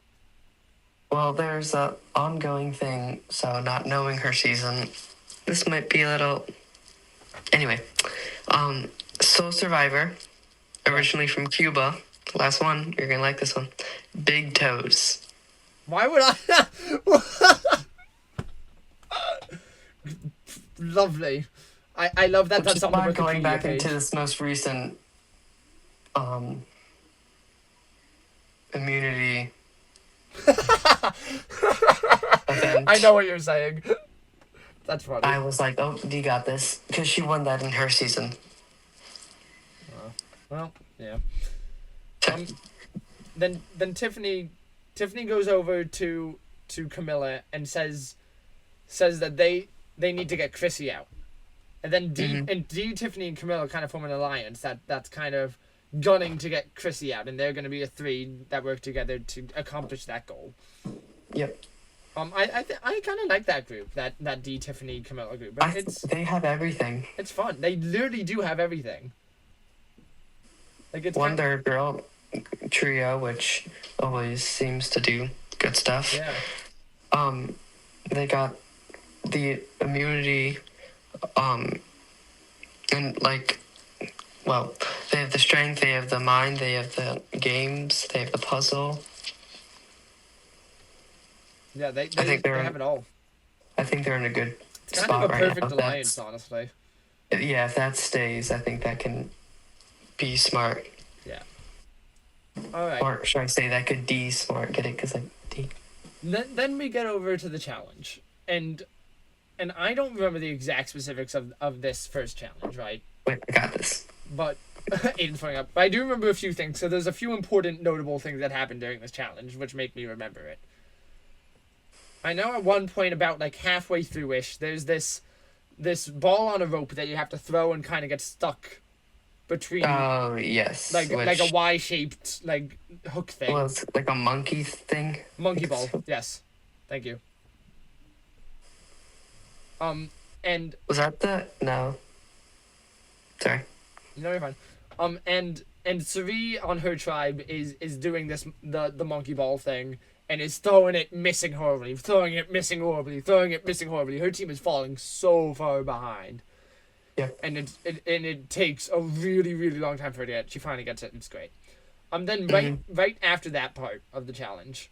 S2: Well, there's a ongoing thing, so not knowing her season, this might be a little... Anyway, Soul Survivor, originally from Cuba. Last one, you're gonna like this one. Big Toes.
S1: Why would I... Lovely. I love that.
S2: Which
S1: That's on the Wikipedia
S2: going back
S1: page.
S2: into this most recent immunity event.
S1: I know what you're saying. That's funny.
S2: I was like, oh, Dee got this. Because she won that in her season.
S1: Well, yeah. Then Tiffany goes over to Kamilla and says that they need to get Chrissy out. And then Dee, Tiffany, and Kamilla kind of form an alliance that's kind of gunning to get Chrissy out, and they're going to be a three that work together to accomplish that goal.
S2: Yep.
S1: I kind of like that group, that Dee, Tiffany, Kamilla group.
S2: They have everything.
S1: It's fun. They literally do have everything. Like it's
S2: Wonder Girl trio, which always seems to do good stuff.
S1: Yeah.
S2: They got the immunity, and like, well, they have the strength, they have the mind, they have the games, they have the puzzle.
S1: Yeah, they have it all.
S2: I think they're in a good
S1: It's
S2: spot
S1: kind of a
S2: right now.
S1: perfect alliance, honestly.
S2: Yeah, if that stays, I think that can be smart.
S1: Yeah. All right.
S2: Or should I say that could D smart? Get it? Because like D.
S1: Then we get over to the challenge, and I don't remember the exact specifics of this first challenge, right?
S2: Wait, I got this.
S1: But Aidan's pulling up. But I do remember a few things. So there's a few important, notable things that happened during this challenge, which make me remember it. I know at one point, about like halfway through-ish, there's this ball on a rope that you have to throw and kind of get stuck between.
S2: Oh yes.
S1: Like a Y-shaped like hook thing.
S2: Well, it's like a monkey thing.
S1: Monkey ball. Yes. Thank you. And
S2: was that no? Sorry.
S1: No, you're fine. And Cirie on her tribe is doing the monkey ball thing and is throwing it, missing horribly, throwing it, missing horribly, throwing it, missing horribly. Her team is falling so far behind.
S2: Yeah.
S1: And it takes a really, really long time for her to get. She finally gets it. It's great. Then right after that part of the challenge,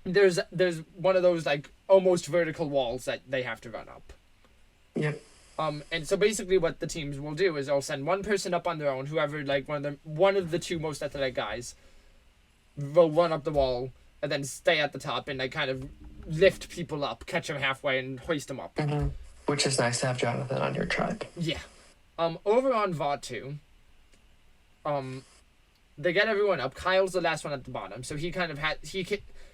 S1: there's one of those like almost vertical walls that they have to run up.
S2: Yep.
S1: And so basically what the teams will do is they'll send one person up on their own, whoever, like one of the two most athletic guys will run up the wall and then stay at the top and like kind of lift people up, catch them halfway and hoist them up.
S2: Mm-hmm. Which is nice to have Jonathan on your tribe.
S1: Yeah. Over on VOD 2, they get everyone up. Kyle's the last one at the bottom, so he kind of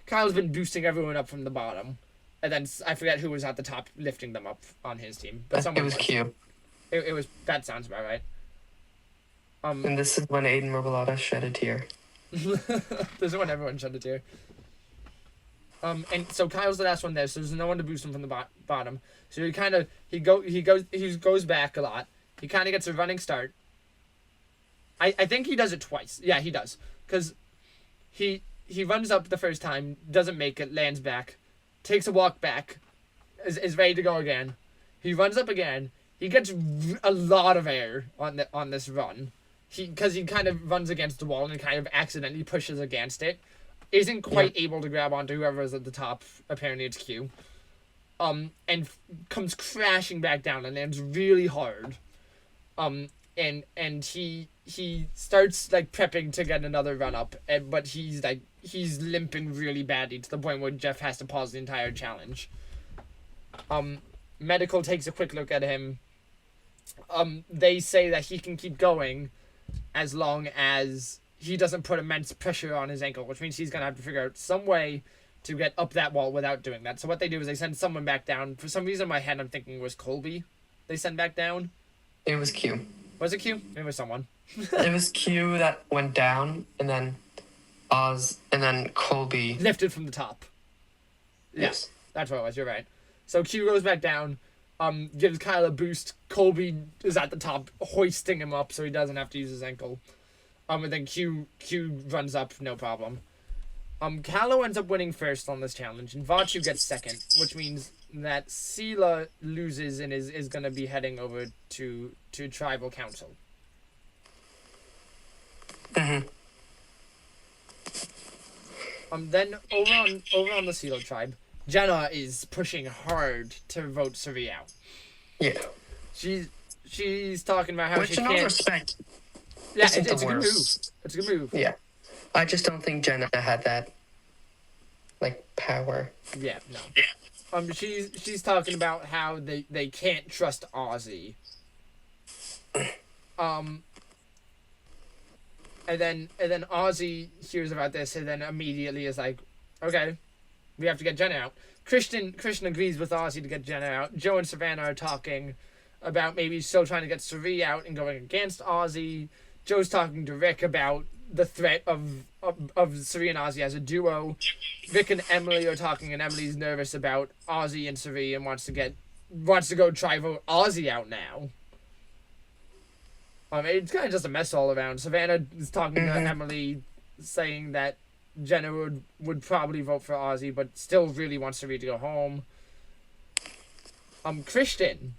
S1: Kyle's been boosting everyone up from the bottom. And then I forget who was at the top lifting them up on his team. But someone
S2: it was Q.
S1: It was, that sounds about right.
S2: And this is when Aidan Robilotta shed a tear.
S1: This is when everyone shed a tear. And so Kyle's the last one there, so there's no one to boost him from the bottom. So he goes back a lot. He kind of gets a running start. I think he does it twice. Yeah, he does. Because he runs up the first time, doesn't make it, lands back, takes a walk back, is ready to go again. He runs up again. He gets a lot of air on this run. because he kind of runs against the wall and kind of accidentally pushes against it, isn't quite able to grab onto whoever's at the top. Apparently it's Q. And comes crashing back down and lands really hard. And he starts like prepping to get another run up, but he's limping really badly to the point where Jeff has to pause the entire challenge. Medical takes a quick look at him. They say that he can keep going as long as he doesn't put immense pressure on his ankle, which means he's gonna have to figure out some way to get up that wall without doing that. So what they do is they send someone back down. For some reason in my head I'm thinking it was Colby they send back down.
S2: It was Q.
S1: Was it Q? It was someone.
S2: It was Q that went down, and then Colby
S1: lifted from the top.
S2: Yes.
S1: That's what it was, you're right. So Q goes back down, gives Kyle a boost. Colby is at the top, hoisting him up so he doesn't have to use his ankle. And then Q runs up, no problem. Kalo ends up winning first on this challenge, and Vachu gets second, which means that Sela loses and is going to be heading over to Tribal Council.
S2: Mm-hmm.
S1: Then over on the Sela tribe, Jenna is pushing hard to vote Cirie out.
S2: Yeah.
S1: She's talking about how
S2: Which
S1: she
S2: in
S1: can't...
S2: all respect,
S1: yeah,
S2: isn't
S1: it's
S2: the
S1: a good move.
S2: worst.
S1: It's a good move.
S2: Yeah. I just don't think Jenna had that, like, power.
S1: Yeah, no. Yeah. She's talking about how they can't trust Ozzy. And then Ozzy hears about this and then immediately is like, okay, we have to get Jenna out. Christian agrees with Ozzy to get Jenna out. Joe and Savannah are talking about maybe still trying to get Cirie out and going against Ozzy. Joe's talking to Rick about the threat of Cirie and Ozzy as a duo. Rick and Emily are talking, and Emily's nervous about Ozzy and Cirie and wants to go try vote Ozzy out now. It's kind of just a mess all around. Savannah is talking to Emily, saying that Jenna would probably vote for Ozzy, but still really wants Cirie to go home. Christian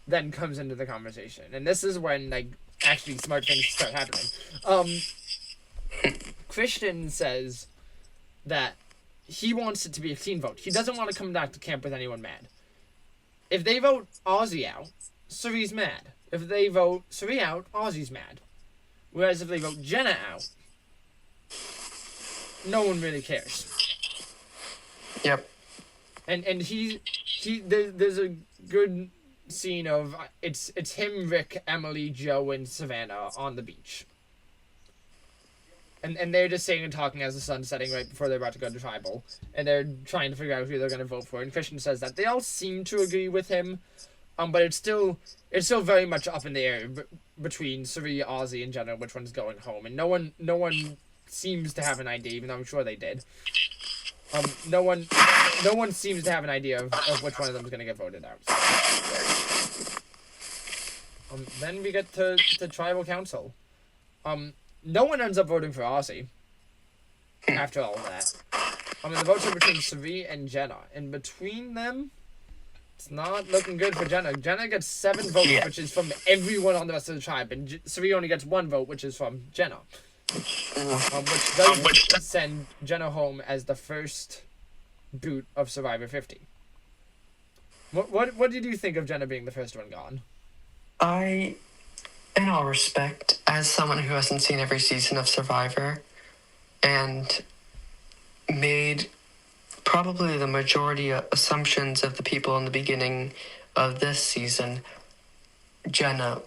S1: then comes into the conversation, and this is when like actually smart things start happening. Christian says that he wants it to be a clean vote. He doesn't want to come back to camp with anyone mad. If they vote Ozzy out, Cirie's mad. If they vote Cirie out, Ozzy's mad. Whereas if they vote Jenna out, no one really cares.
S2: Yep.
S1: And there's a good scene of it's him, Rick, Emily, Joe, and Savannah on the beach. And they're just sitting and talking as the sun's setting right before they're about to go to tribal. And they're trying to figure out who they're going to vote for. And Christian says that they all seem to agree with him, but it's still very much up in the air between Cirie, Ozzy, and Jenna which one's going home. And no one seems to have an idea, even though I'm sure they did. No one seems to have an idea of which one of them is going to get voted out. Then we get to tribal council. No one ends up voting for Ozzy after all of that. The votes are between Cirie and Jenna. And between them, it's not looking good for Jenna. Jenna gets 7 votes, which is from everyone on the rest of the tribe. And Cirie only gets 1 vote, which is from Jenna. Which does send Jenna home as the first boot of Survivor 50. What did you think of Jenna being the first one gone?
S2: In all respect, as someone who hasn't seen every season of Survivor and made probably the majority of assumptions of the people in the beginning of this season, Jenna,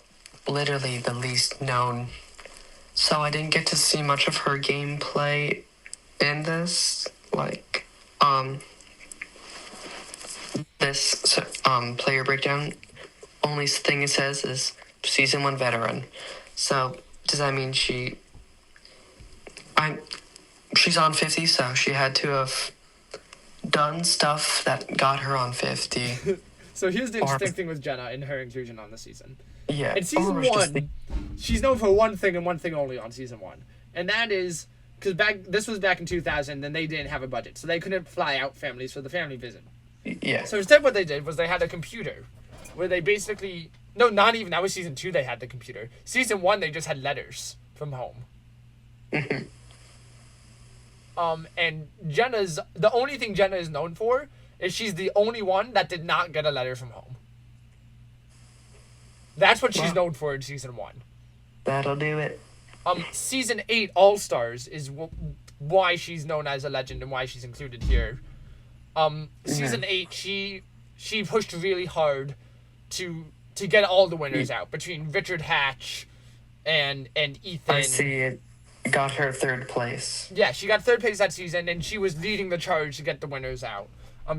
S2: literally the least known. So I didn't get to see much of her gameplay in this, player breakdown. Only thing it says is season 1 veteran. So does that mean she's on 50, so she had to have done stuff that got her on 50.
S1: So here's the interesting thing with Jenna and her inclusion on the season.
S2: Yeah.
S1: In season 1, she's known for one thing and one thing only on season 1. And that is, because this was back in 2000, and they didn't have a budget, so they couldn't fly out families for the family visit.
S2: Yeah.
S1: So instead what they did was they had a computer where they basically No, not even. That was season 2 they had the computer. Season 1, they just had letters from home. And the only thing Jenna is known for is she's the only one that did not get a letter from home. That's what she's known for in season 1.
S2: That'll do it.
S1: Season 8 All-Stars is why she's known as a legend and why she's included here. Season 8, she pushed really hard to get all the winners out between Richard Hatch and Ethan.
S2: I see it. Got her 3rd place.
S1: Yeah, she got 3rd place that season, and she was leading the charge to get the winners out.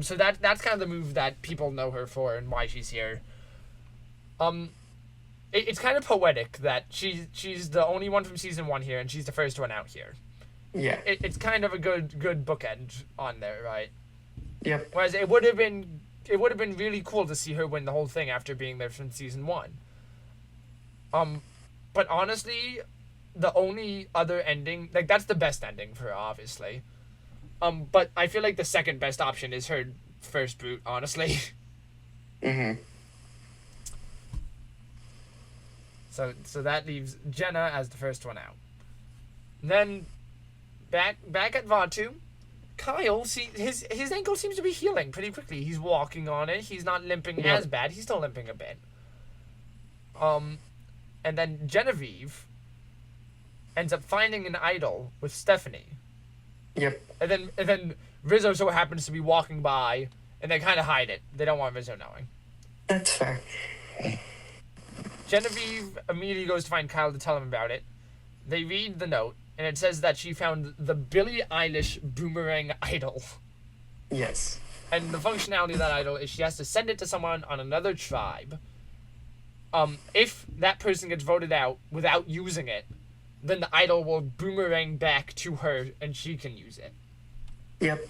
S1: So that's kind of the move that people know her for and why she's here. It's kind of poetic that she's the only one from season 1 here, and she's the first one out here.
S2: Yeah.
S1: It's kind of a good bookend on there, right?
S2: Yep.
S1: Whereas it would have been really cool to see her win the whole thing after being there from season 1. But honestly, the only other ending, like, that's the best ending for her, obviously. But I feel like the second best option is her first boot, honestly. So that leaves Jenna as the first one out. Then back at Vaatu, Kyle, his ankle seems to be healing pretty quickly. He's walking on it. He's not limping as bad. He's still limping a bit. And then Genevieve ends up finding an idol with Stephenie.
S2: Yep.
S1: And then Rizo so happens to be walking by, and they kind of hide it. They don't want Rizo knowing.
S2: That's fair.
S1: Genevieve immediately goes to find Kyle to tell him about it. They read the note, and it says that she found the Billie Eilish boomerang idol.
S2: Yes.
S1: And the functionality of that idol is she has to send it to someone on another tribe. If that person gets voted out without using it, then the idol will boomerang back to her, and she can use it.
S2: Yep.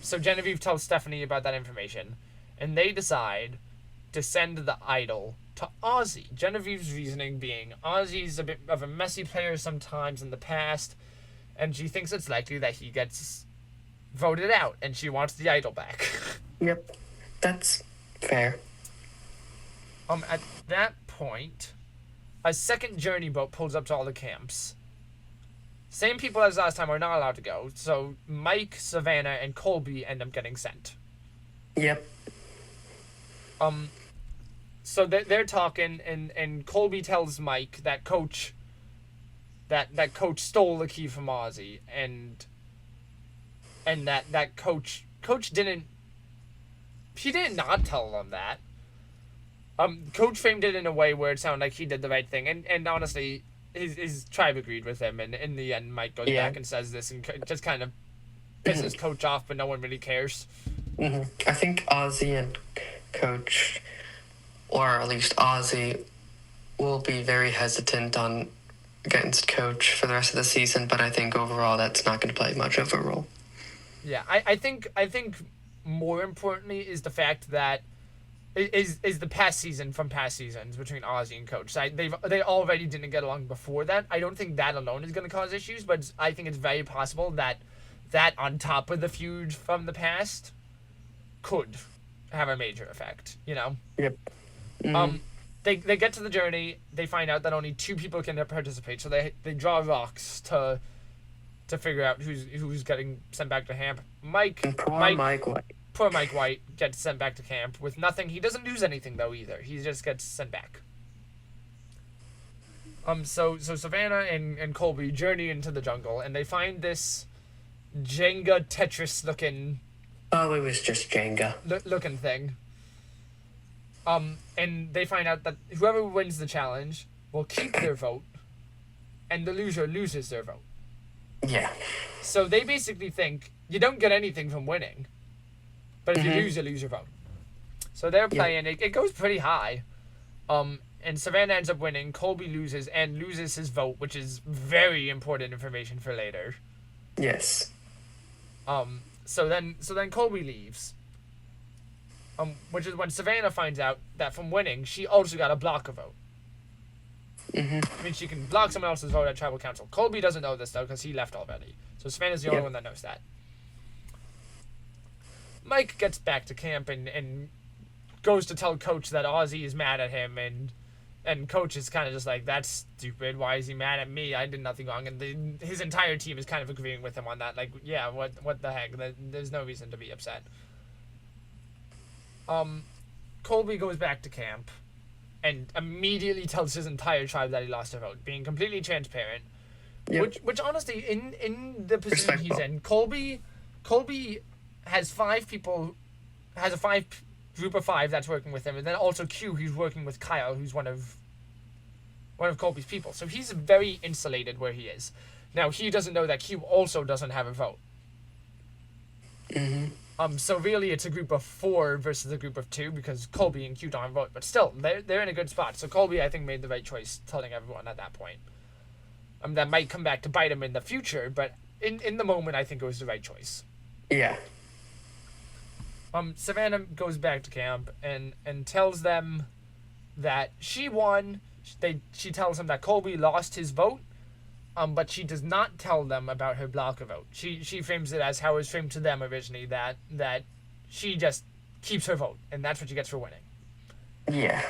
S1: So Genevieve tells Stephenie about that information, and they decide to send the idol to Ozzy. Genevieve's reasoning being Ozzy's a bit of a messy player sometimes in the past, and she thinks it's likely that he gets voted out, and she wants the idol back.
S2: Yep. That's fair.
S1: At that point, a second journey boat pulls up to all the camps. Same people as last time are not allowed to go, so Mike, Savannah, and Colby end up getting sent.
S2: Yep.
S1: So they're talking, and Colby tells Mike that Coach stole the key from Ozzy, and that Coach didn't not tell them that. Coach framed it in a way where it sounded like he did the right thing, and honestly, his tribe agreed with him, and in the end, Mike goes back and says this, and just kind of pisses Coach off, but no one really cares.
S2: I think Ozzy and Coach, or at least Ozzy, will be very hesitant on against Coach for the rest of the season, but I think overall that's not going to play much of a role.
S1: Yeah, I think more importantly is the fact that is the past season from past seasons between Ozzy and Coach. They already didn't get along before that. I don't think that alone is going to cause issues, but I think it's very possible that on top of the feud from the past could have a major effect, you know?
S2: Yep.
S1: They get to the journey, they find out that only 2 people can participate, so they draw rocks to figure out who's getting sent back to camp. Mike White. Poor Mike White gets sent back to camp with nothing. He doesn't lose anything though either. He just gets sent back. So Savannah and Colby journey into the jungle, and they find this Jenga Tetris looking.
S2: Oh, it was just Jenga.
S1: Looking thing. And they find out that whoever wins the challenge will keep their vote, and the loser loses their vote.
S2: Yeah. So
S1: they basically think you don't get anything from winning, but if you lose your vote. So they're playing. It goes pretty high. And Savannah ends up winning. Colby loses his vote, which is very important information for later.
S2: Yes.
S1: So then Colby leaves. Which is when Savannah finds out that from winning, she also got to block a vote. I mean, she can block someone else's vote at tribal council. Colby doesn't know this though because he left already. So Savannah's the only one that knows that. Mike gets back to camp and goes to tell Coach that Ozzy is mad at him, and Coach is kind of just like, that's stupid. Why is he mad at me? I did nothing wrong. And his entire team is kind of agreeing with him on that. Like, yeah, what the heck? There's no reason to be upset. Colby goes back to camp and immediately tells his entire tribe that he lost a vote, being completely transparent. Yep. Which honestly, in the position he's in, Colby has a group of 5 that's working with him, and then also Q, who's working with Kyle, who's one of Colby's people. So he's very insulated where he is. Now, he doesn't know that Q also doesn't have a vote.
S2: Mm-hmm.
S1: So really, it's a group of 4 versus a group of 2, because Colby and Q don't vote. But still, they're in a good spot. So Colby, I think, made the right choice telling everyone at that point. That might come back to bite him in the future, but in the moment, I think it was the right choice.
S2: Yeah.
S1: Savannah goes back to camp and tells them that she won. She tells him that Colby lost his vote, but she does not tell them about her blocker vote. She frames it as how it was framed to them originally, that she just keeps her vote, and that's what she gets for winning.
S2: Yeah.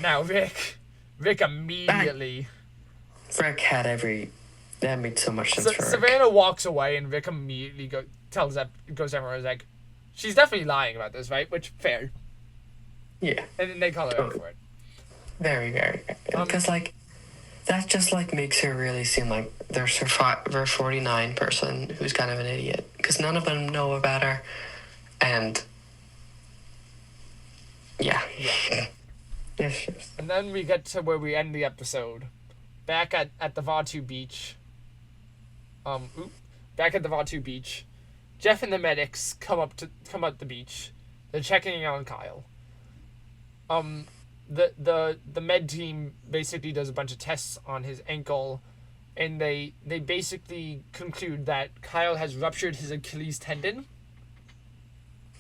S1: Now, Rick immediately...
S2: Rick that made so much sense for Rick.
S1: Savannah walks away, and Rick immediately goes to everyone, like, she's definitely lying about this, right? Which, fair.
S2: Yeah.
S1: And then they call her out for it.
S2: Very, very. Because, that just, makes her really seem like there's her 49 person who's kind of an idiot. Because none of them know about her. And, yeah. Yes.
S1: And then we get to where we end the episode. Back at the Vaatu beach. Back at the Vaatu beach. Jeff and the medics come up the beach. They're checking on Kyle. The med team basically does a bunch of tests on his ankle, and they basically conclude that Kyle has ruptured his Achilles tendon.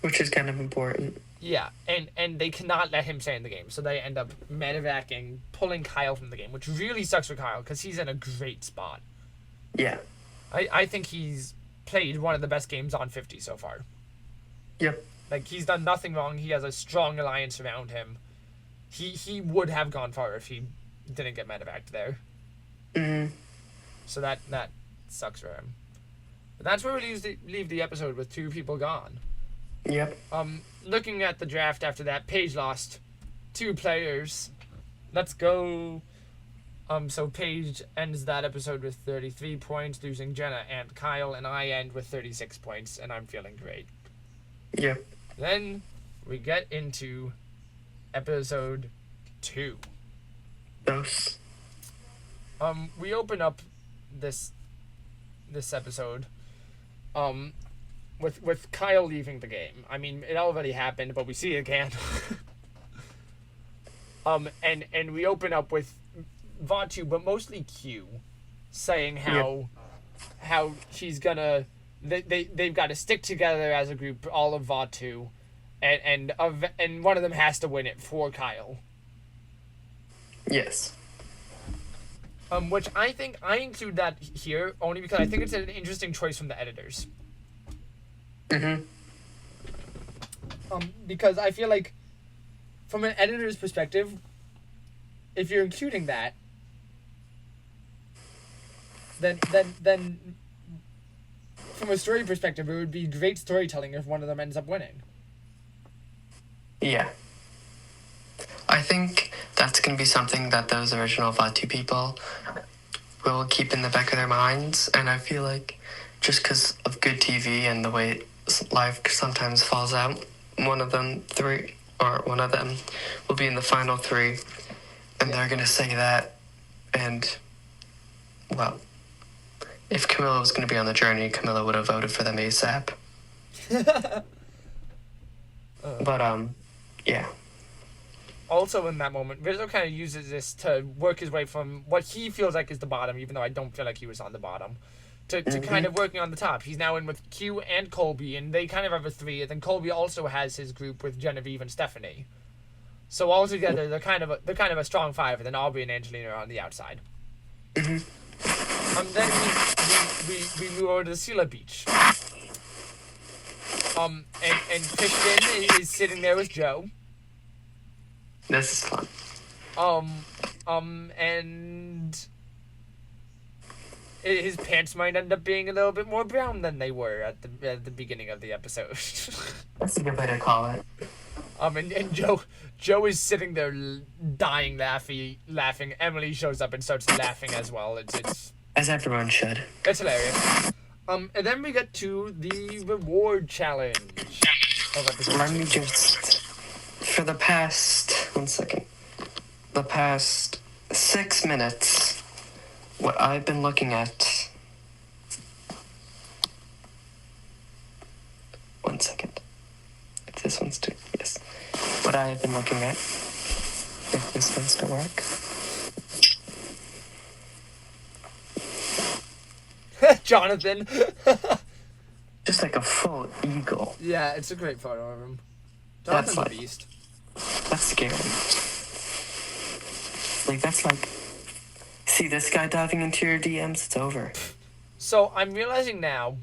S2: Which is kind of important.
S1: Yeah, and they cannot let him stay in the game, so they end up medevacing, pulling Kyle from the game, which really sucks for Kyle, because he's in a great spot.
S2: Yeah.
S1: I think he's played one of the best games on 50 so far.
S2: Yep.
S1: He's done nothing wrong. He has a strong alliance around him. He would have gone far if he didn't get medevaced there.
S2: Mm-hmm.
S1: So that sucks for him. But that's where we leave the episode with 2 people gone.
S2: Yep.
S1: Looking at the draft after that, Paige lost 2 players. Let's go. So Paige ends that episode with 33 points, losing Jenna and Kyle, and I end with 36 points, and I'm feeling great.
S2: Yep.
S1: Then we get into episode 2.
S2: Yes.
S1: We open up this episode with Kyle leaving the game. I mean, it already happened, but we see it again. And we open up with Vaatu, but mostly Q, saying how she's gonna they've got to stick together as a group, all of Vaatu, and one of them has to win it for Kyle.
S2: Yes.
S1: Which I think I include that here only because I think it's an interesting choice from the editors.
S2: Mm-hmm.
S1: Because I feel like, from an editor's perspective, if you're including that, then from a story perspective, it would be great storytelling if one of them ends up winning.
S2: Yeah. I think that's going to be something that those original Vaatu people will keep in the back of their minds, and I feel like just because of good TV and the way life sometimes falls out, one of them will be in the final 3, and they're going to say that, and, well, if Kamilla was going to be on the journey, Kamilla would have voted for them ASAP. But, yeah.
S1: Also in that moment, Rizo kind of uses this to work his way from what he feels like is the bottom, even though I don't feel like he was on the bottom, to kind of working on the top. He's now in with Q and Colby, and they kind of have a 3, and then Colby also has his group with Genevieve and Stephenie. So all together, they're kind of a strong 5, and then Aubry and Angelina are on the outside.
S2: Mm-hmm.
S1: Then we move over to the Sila Beach. And Flippen is sitting there with Joe.
S2: This is fun.
S1: And his pants might end up being a little bit more brown than they were at the beginning of the episode.
S2: That's a good way to call it.
S1: And Joe is sitting there dying laughing. Emily shows up and starts laughing as well. It's
S2: as everyone should.
S1: It's hilarious. And then we get to the reward challenge.
S2: Let me just, for the past 6 minutes, what I've been looking at. 1 second. If this one's to, yes. What I have been looking at, if this one's to work.
S1: Jonathan.
S2: Just like a full eagle.
S1: Yeah, it's a great photo of him.
S2: Jonathan's
S1: a beast.
S2: That's scary. That's like, see this guy diving into your DMs, it's over.
S1: So I'm realizing now,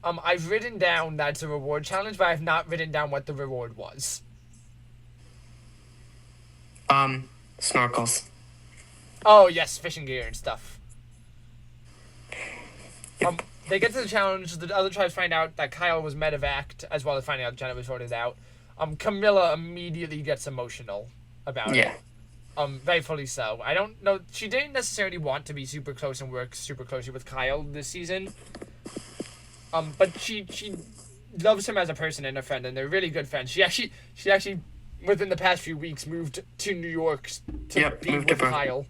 S1: I've written down that it's a reward challenge, but I've not written down what the reward was.
S2: Snorkels.
S1: Oh yes, fishing gear and stuff.
S2: Yep.
S1: They get to the challenge, the other tribes find out that Kyle was medevaced, as well as finding out Jenna was voted out. Kamilla immediately gets emotional about it. Rightfully so. I don't know, she didn't necessarily want to be super close and work super closely with Kyle this season. But she loves him as a person and a friend, and they're really good friends. She actually within the past few weeks moved to New York to be with Kyle.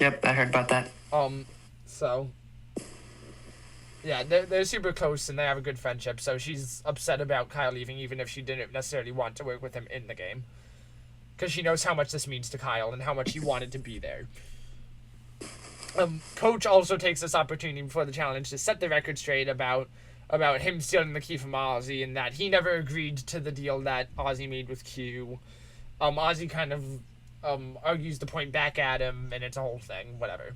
S2: Yep, I heard about that.
S1: So yeah, they're super close and they have a good friendship, so she's upset about Kyle leaving, even if she didn't necessarily want to work with him in the game. Because she knows how much this means to Kyle and how much he wanted to be there. Coach also takes this opportunity before the challenge to set the record straight about him stealing the key from Ozzy, and that he never agreed to the deal that Ozzy made with Q. Ozzy kind of argues the point back at him, and it's a whole thing, whatever.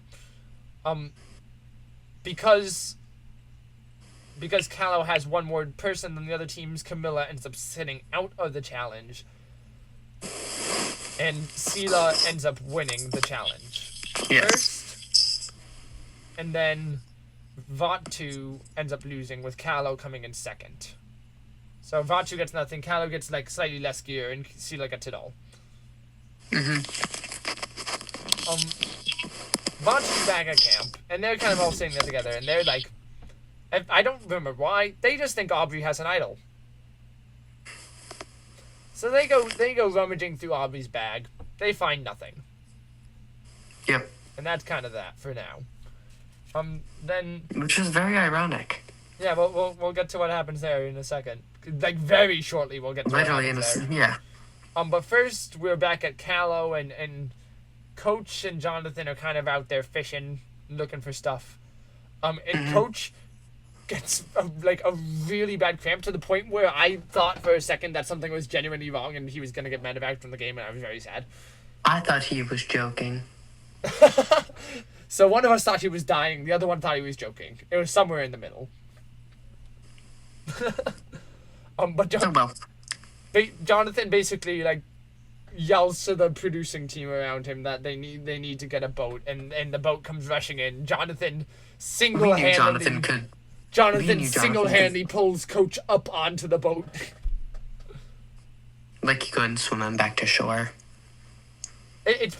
S1: Because Callow has one more person than the other teams, Kamilla ends up sitting out of the challenge. And Sela ends up winning the challenge.
S2: Yes.
S1: First, and then Vatu ends up losing, with Callow coming in second. So Vatu gets nothing, Callow gets slightly less gear, and Sela gets it all. Vatu's back at camp, and they're kind of all sitting there together, and they're like, I don't remember why, they just think Aubry has an idol. So they go rummaging through Aubrey's bag. They find nothing.
S2: Yep.
S1: And that's kind of that for now. Then,
S2: which is very ironic.
S1: Yeah, we'll get to what happens there in a second. Very shortly we'll get to
S2: literally
S1: what happens there.
S2: Yeah.
S1: But first we're back at Callow, and Coach and Jonathan are kind of out there fishing, looking for stuff. And Coach gets a really bad cramp, to the point where I thought for a second that something was genuinely wrong and he was going to get medevaced from the game, and I was very sad.
S2: I thought he was joking.
S1: So one of us thought he was dying, the other one thought he was joking. It was somewhere in the middle. But Jonathan basically yells to the producing team around him that they need to get a boat, and the boat comes rushing in. Jonathan single-handedly pulls Coach up onto the boat.
S2: Like he couldn't swim him back to shore.
S1: It was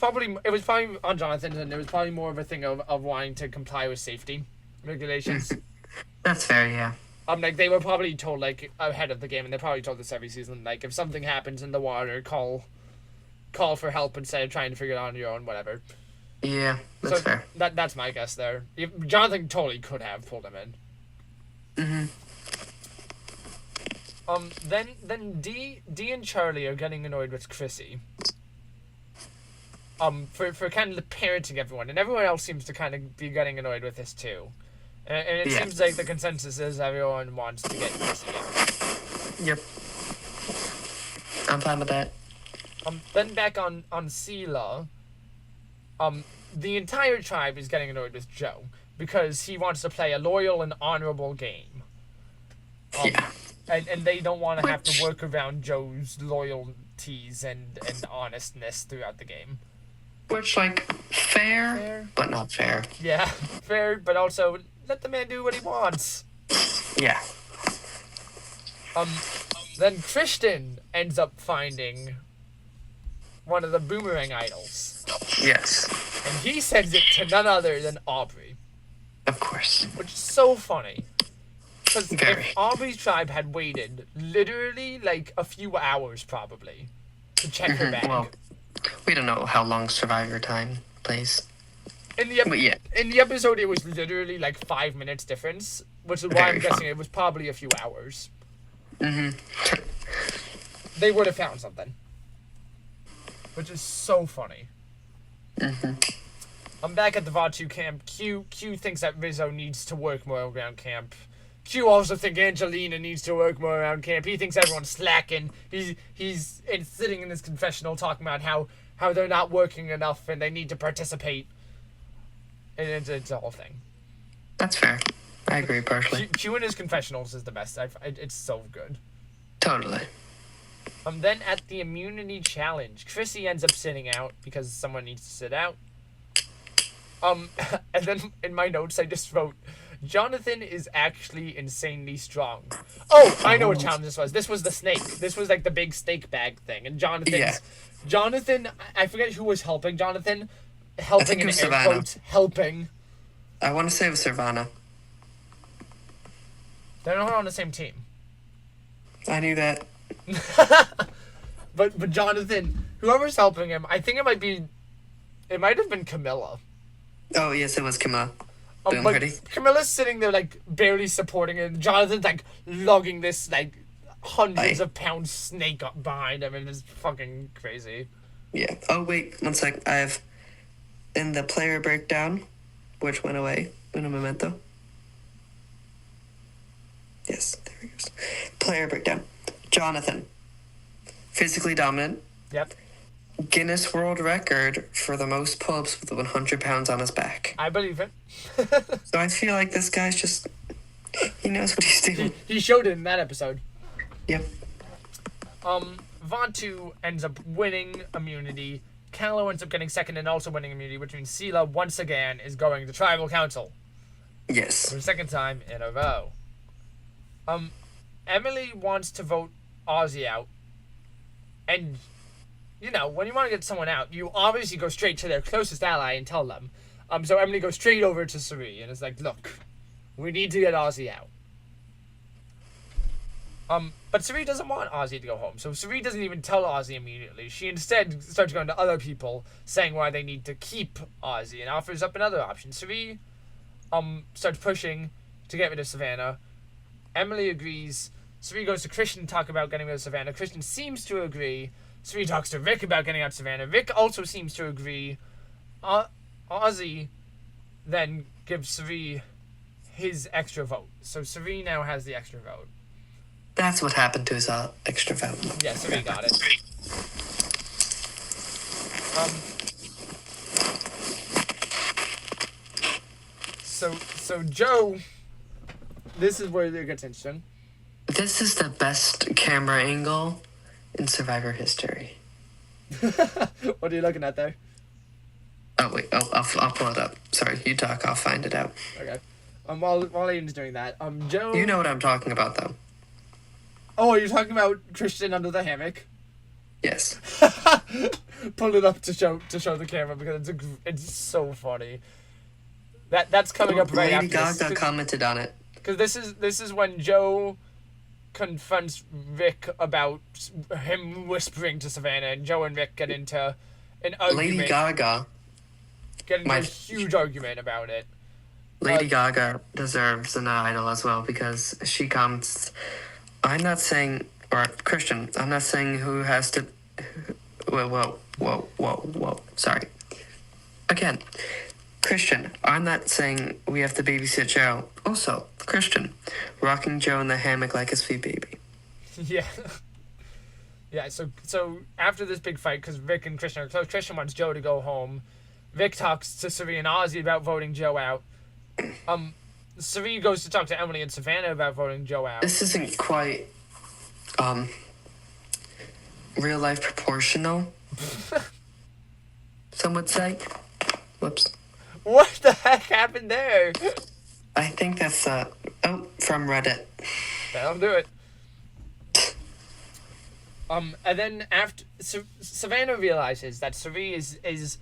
S1: probably on Jonathan, and it was probably more of a thing of wanting to comply with safety regulations.
S2: That's fair, yeah.
S1: They were probably told ahead of the game, and they probably told this every season, if something happens in the water, call for help instead of trying to figure it out on your own, whatever.
S2: Yeah, that's fair.
S1: That's my guess there. Jonathan totally could have pulled him in. Then Dee and Charlie are getting annoyed with Chrissy. For kind of parenting everyone, and everyone else seems to kind of be getting annoyed with this too. And it seems like the consensus is everyone wants to get Chrissy in.
S2: Yep. I'm fine with that.
S1: Then back on Sela, the entire tribe is getting annoyed with Joe because he wants to play a loyal and honorable game. And they don't want to have to work around Joe's loyalty loyalties and honestness throughout the game.
S2: Which, like, fair, but not fair.
S1: Yeah, fair, but also let the man do what he wants.
S2: Yeah.
S1: Then Christian ends up finding one of the boomerang idols.
S2: Yes.
S1: And he sends it to none other than Aubry.
S2: Of course.
S1: Which is so funny. Because
S2: Very.
S1: if Aubrey's tribe had waited literally like a few hours probably to check her bag.
S2: Well, we don't know how long Survivor time plays.
S1: In the episode, it was literally like 5 minutes difference, which is why I'm guessing it was probably a few hours. They would have found something. Which is so funny. I'm back at the Vaatu camp. Q thinks that Rizo needs to work more around camp. Q also thinks Angelina needs to work more around camp. He thinks everyone's slacking. He's sitting in his confessional talking about how they're not working enough and they need to participate. And it's a whole thing.
S2: That's fair. I agree partially.
S1: Q in his confessionals is the best. It's so good.
S2: Totally.
S1: Then at the immunity challenge, Chrissy ends up sitting out because someone needs to sit out. And then in my notes I just wrote, Jonathan is actually insanely strong. Oh, I know what challenge this was. This was the snake. This was like the big snake bag thing. And Jonathan, I forget who was helping Jonathan. Helping in air quotes. Helping.
S2: I want to say it was Savannah.
S1: They're not on the same team.
S2: I knew that.
S1: But Jonathan, whoever's helping him, I think it might have been Kamilla.
S2: Oh, yes, it was Kamilla. Boom,
S1: but
S2: ready?
S1: Camilla's sitting there, like, barely supporting it. Jonathan's, like, lugging this, like, hundreds of pound snake up behind him, and it's fucking crazy.
S2: Yeah. Oh, wait, 1 sec. I have, in the player breakdown, which went away, in a memento. Yes, there he goes. Player breakdown. Jonathan. Physically dominant.
S1: Yep.
S2: Guinness World Record for the most pull-ups with 100 pounds on his back.
S1: I believe it.
S2: So I feel like this guy's just... He knows what he's doing.
S1: He showed it in that episode.
S2: Yep.
S1: Vaatu ends up winning immunity. Callow ends up getting second and also winning immunity, which means Sela, once again, is going to Tribal Council.
S2: Yes.
S1: For the second time in a row. Emily wants to vote Ozzy out. And... you know, when you want to get someone out, you obviously go straight to their closest ally and tell them. So Emily goes straight over to Cirie and is like, look, we need to get Ozzy out. But Cirie doesn't want Ozzy to go home, so Cirie doesn't even tell Ozzy immediately. She instead starts going to other people, saying why they need to keep Ozzy, and offers up another option. Cirie, starts pushing to get rid of Savannah. Emily agrees. Cirie goes to Christian to talk about getting rid of Savannah. Christian seems to agree. Cirie talks to Rick about getting out Savannah. Rick also seems to agree. Ozzy then gives Cirie his extra vote. So Cirie now has the extra vote.
S2: That's what happened to his extra vote.
S1: Yeah, Cirie got it. So Joe, this is where it gets interesting.
S2: This is the best camera angle in Survivor history.
S1: What are you looking at there?
S2: Oh, wait. I'll pull it up. Sorry, you talk. I'll find it out.
S1: Okay. While Aidan's doing that, Joe...
S2: You know what I'm talking about, though.
S1: Oh, are you talking about Christian under the hammock?
S2: Yes.
S1: Pull it up to show the camera because it's so funny. That's coming up right
S2: Lady
S1: after this.
S2: Gaga commented on it.
S1: Because this is when Joe confronts Rick about him whispering to Savannah, and Joe and Rick get into an argument.
S2: Lady Gaga.
S1: Get into a huge argument about it.
S2: Lady Gaga deserves an idol as well because she comments, I'm not saying, or Christian, I'm not saying who has to, whoa, sorry. Again, Christian, I'm not saying we have to babysit Joe. Also, Christian, rocking Joe in the hammock like his sweet baby.
S1: Yeah. Yeah, so after this big fight, because Rick and Christian are close, Christian wants Joe to go home. Rick talks to Cirie and Ozzy about voting Joe out. Cirie goes to talk to Emily and Savannah about voting Joe out.
S2: This isn't quite, real life proportional. Some would say. Whoops.
S1: What the heck happened there?
S2: I think that's from Reddit.
S1: That'll do it. And then after Savannah realizes that Cirie is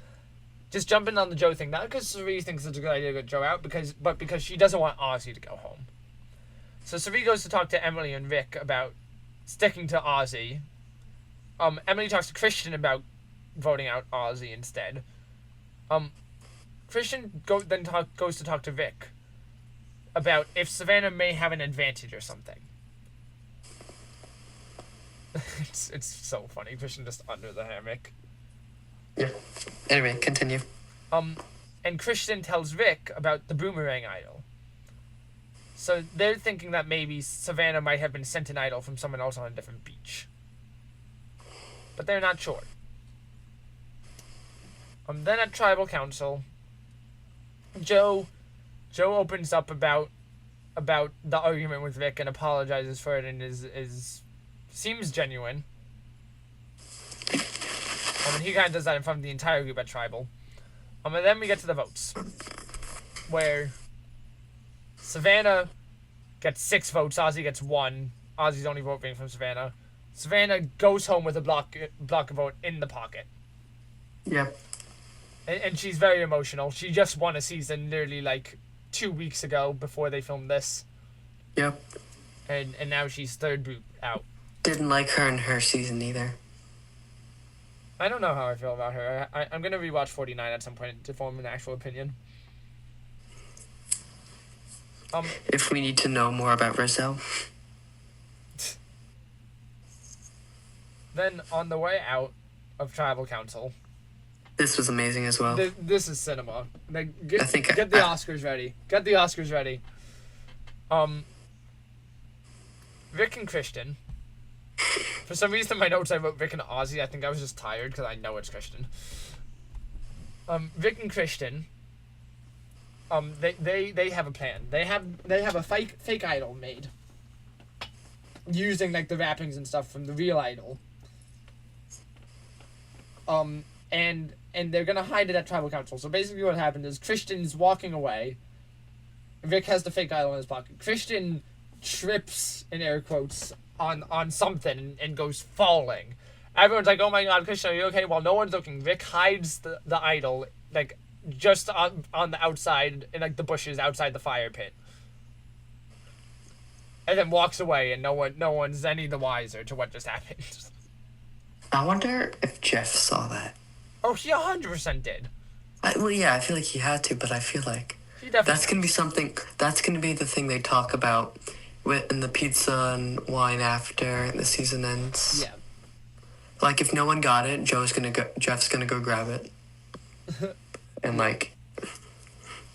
S1: just jumping on the Joe thing, not because Cirie thinks it's a good idea to get Joe out, but because she doesn't want Ozzy to go home. So Cirie goes to talk to Emily and Rick about sticking to Ozzy. Emily talks to Christian about voting out Ozzy instead. Christian goes to talk to Rick about if Savannah may have an advantage or something. It's so funny. Christian just under the hammock.
S2: Yeah. Anyway, continue.
S1: And Christian tells Rick about the boomerang idol. So they're thinking that maybe Savannah might have been sent an idol from someone else on a different beach. But they're not sure. Then at Tribal Council, Joe opens up about the argument with Rick and apologizes for it and seems genuine. And he kind of does that in front of the entire group at Tribal. And then we get to the votes, where Savannah gets 6 votes, Ozzy gets 1. Ozzy's only voting from Savannah. Savannah goes home with a block vote in the pocket.
S2: Yep.
S1: And she's very emotional. She just won a season nearly 2 weeks ago before they filmed this.
S2: Yep.
S1: And now she's third boot out.
S2: Didn't like her in her season either.
S1: I don't know how I feel about her. I'm going to rewatch 49 at some point to form an actual opinion.
S2: If we need to know more about Rizo.
S1: Then, on the way out of Tribal Council...
S2: This was amazing as well.
S1: This is cinema. Get the Oscars ready. Get the Oscars ready. Rick and Christian. For some reason, in my notes I wrote Rick and Ozzy. I think I was just tired because I know it's Christian. Rick and Christian. They have a plan. They have a fake idol made, using the wrappings and stuff from the real idol. And they're gonna hide it at Tribal Council. So basically, what happened is Christian's walking away. Rick has the fake idol in his pocket. Christian trips, in air quotes, on something and goes falling. Everyone's like, "Oh my God, Christian, are you okay?" While no one's looking, Rick hides the idol just on the outside in the bushes outside the fire pit, and then walks away, and no one's any the wiser to what just happened.
S2: I wonder if Jeff saw that.
S1: Oh, he 100% did.
S2: Well, yeah, I feel like he had to, but I feel like that's gonna be something. That's gonna be the thing they talk about in the pizza and wine after the season ends.
S1: Yeah.
S2: If no one got it, Jeff's gonna go grab it. And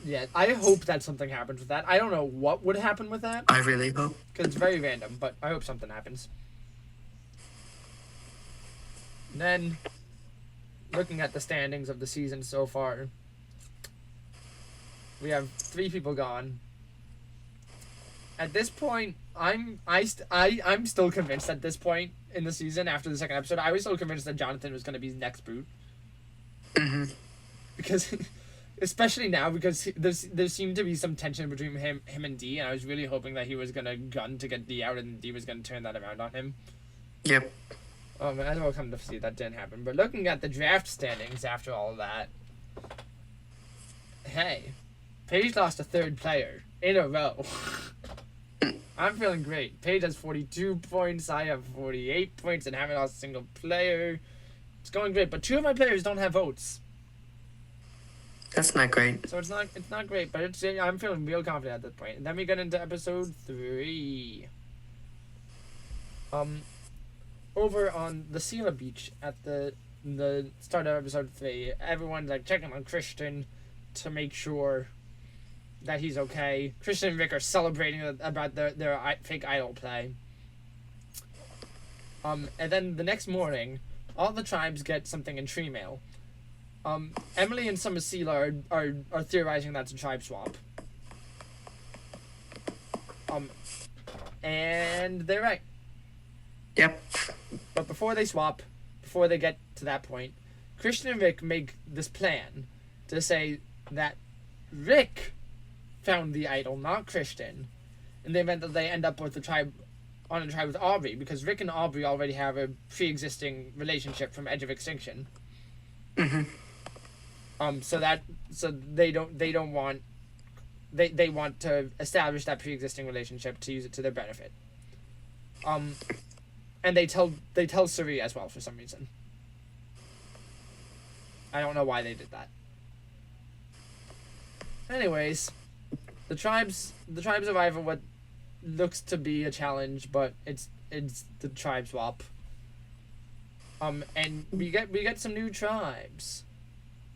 S1: Yeah, I hope that something happens with that. I don't know what would happen with that.
S2: I really hope.
S1: Because it's very random, but I hope something happens. And then, looking at the standings of the season so far, we have 3 people gone. At this point, I'm still convinced at this point in the season, after the second episode, I was still convinced that Jonathan was going to be next boot.
S2: Mm-hmm.
S1: Because, especially now, because there seemed to be some tension between him and Dee, and I was really hoping that he was going to gun to get Dee out, and Dee was going to turn that around on him.
S2: Yep.
S1: As well come to see that didn't happen. But looking at the draft standings after all of that, hey, Paige lost a 3rd player in a row. I'm feeling great. Paige has 42 points, I have 48 points, and haven't lost a single player. It's going great, but 2 of my players don't have votes.
S2: That's not great.
S1: So it's not great, but I'm feeling real confident at this point. And then we get into episode 3. Over on the Sela Beach at the start of episode 3, everyone's checking on Christian to make sure that he's okay. Christian and Rick are celebrating about their fake idol play. And then the next morning, all the tribes get something in tree mail. Emily and some of Sela are theorizing that's a tribe swap. And they're right.
S2: Yep.
S1: But before they swap, before they get to that point, Christian and Rick make this plan to say that Rick found the idol, not Christian, in the event that they end up with a tribe with Aubry, because Rick and Aubry already have a pre-existing relationship from Edge of Extinction. So they want to establish that pre-existing relationship to use it to their benefit. And they tell Cirie as well for some reason. I don't know why they did that. Anyways, the tribes arrive at what looks to be a challenge, but it's the tribe swap. And we get some new tribes.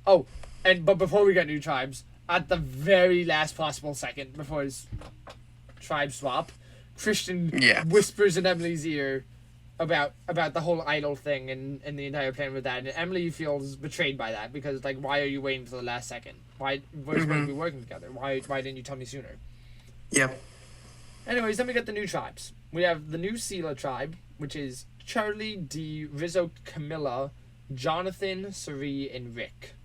S1: But before we get new tribes, at the very last possible second before his tribe swap, Christian whispers in Emily's ear about the whole idol thing and the entire plan with that, and Emily feels betrayed by that because, like, why are you waiting till the last second? We're supposed to be working together. Why didn't you tell me sooner?
S3: Yep.
S1: Anyways, then we get the new tribes. We have the new Sela tribe, which is Charlie, Dee, Rizo, Kamilla, Jonathan, Cirie, and Rick.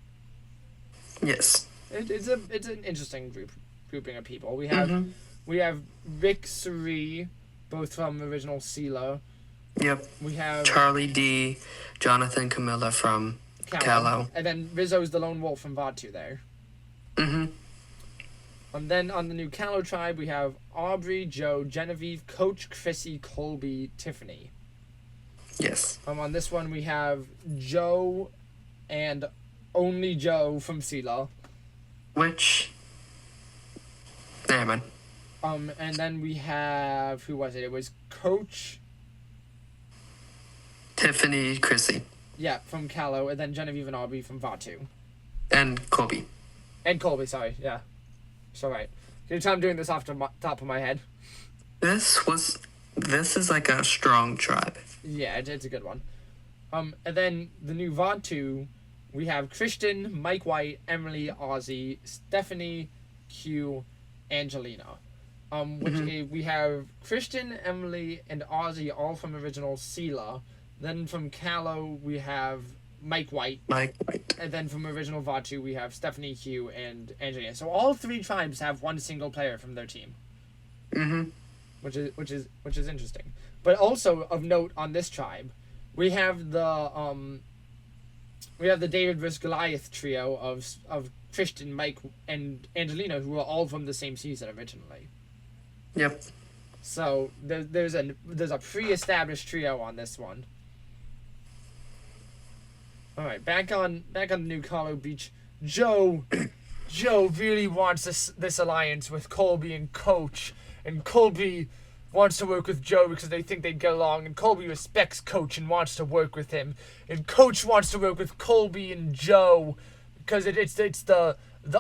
S3: Yes.
S1: It's an interesting grouping of people. We have Rick, Cirie, both from original Sela.
S3: Yep.
S1: We have
S3: Charlie, Dee, Jonathan, Kamilla from Callow.
S1: And then Rizzo's the lone wolf from Vaatu there. And then on the new Callow tribe, we have Aubry, Joe, Genevieve, Coach, Chrissy, Colby, Tiffany.
S3: Yes.
S1: On this one, we have Joe and only Joe from Sela.
S3: Which... Never mind.
S1: And then we have... Who was it? It was Coach...
S3: Tiffany, Chrissy.
S1: Yeah, from Callow. And then Genevieve and Aubry from Vaatu.
S3: And Colby.
S1: And Colby, sorry. Yeah. It's alright. Can you tell I'm doing this off the top of my head?
S3: This is like a strong tribe.
S1: Yeah, it's a good one. And then the new Vaatu, we have Christian, Mike White, Emily, Ozzy, Stephenie, Q, Angelina. We have Christian, Emily, and Ozzy all from original Sela. Then from Callow, we have Mike White. And then from original Vaatu, we have Stephenie, Q, and Angelina. So all three tribes have one single player from their team. Which is interesting. But also of note on this tribe, we have the David vs. Goliath trio of Christian, Mike, and Angelina, who are all from the same season originally.
S3: Yep.
S1: So there's a pre-established trio on this one. All right, back on the new Carlo Beach. Joe really wants this alliance with Colby and Coach, and Colby wants to work with Joe because they think they'd get along, and Colby respects Coach and wants to work with him, and Coach wants to work with Colby and Joe because it's the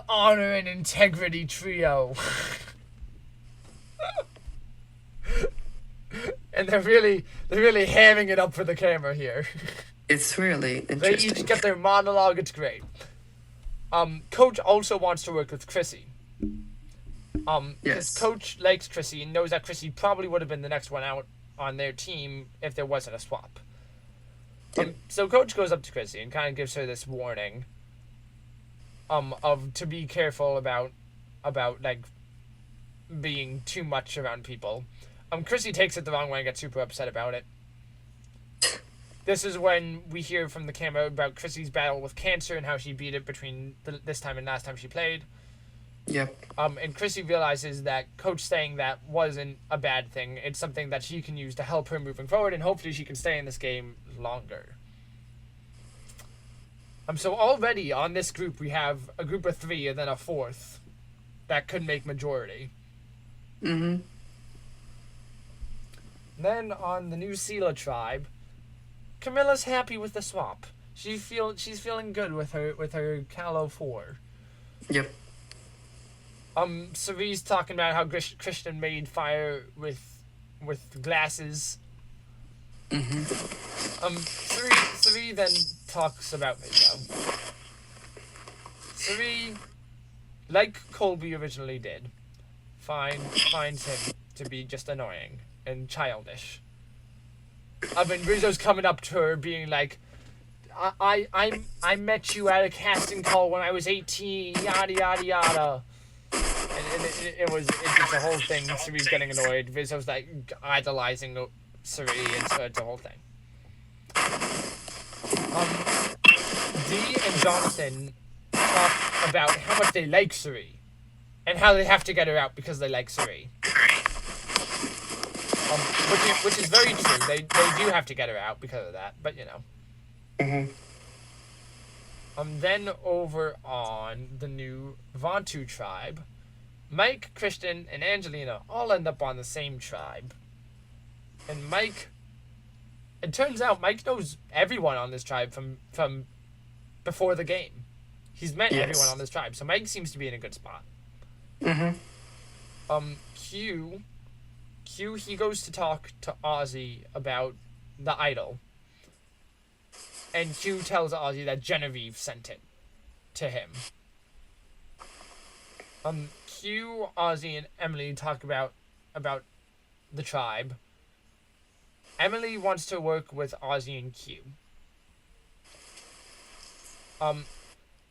S1: honor and integrity trio. And they're really hamming it up for the camera here.
S3: It's really interesting.
S1: They each get their monologue. It's great. Coach also wants to work with Chrissy. Because Coach likes Chrissy and knows that Chrissy probably would have been the next one out on their team if there wasn't a swap. So Coach goes up to Chrissy and kind of gives her this warning. Of to be careful about like being too much around people. Chrissy takes it the wrong way and gets super upset about it. This is when we hear from the camera about Chrissy's battle with cancer and how she beat it between this time and last time she played.
S3: Yep.
S1: And Chrissy realizes that Coach saying that wasn't a bad thing. It's something that she can use to help her moving forward, and hopefully she can stay in this game longer. So already on this group we have a group of 3 and then a 4th that could make majority. Then on the new Sela cibe, Kamilla's happy with the swap. She's feeling good with her Callow 4.
S3: Yep.
S1: Cirie's talking about how Christian made fire with glasses. Cirie then talks about Rizo. Cirie, like Colby originally did, finds him to be just annoying and childish. Rizo's coming up to her being like, I met you at a casting call when I was 18, yada yada yada. And it's a whole thing. Cirie's getting annoyed. Rizzo's like idolizing Cirie, and so it's a whole thing. Dee and Jonathan talk about how much they like Cirie, and how they have to get her out because they like Cirie. Which is very true. They do have to get her out because of that, but you know. Then over on the new Vantu tribe, Mike, Christian, and Angelina all end up on the same tribe. And Mike, it turns out Mike knows everyone on this tribe from before the game. He's met everyone on this tribe, so Mike seems to be in a good spot. Q, he goes to talk to Ozzy about the idol. And Q tells Ozzy that Genevieve sent it to him. Q, Ozzy, and Emily talk about the tribe. Emily wants to work with Ozzy and Q.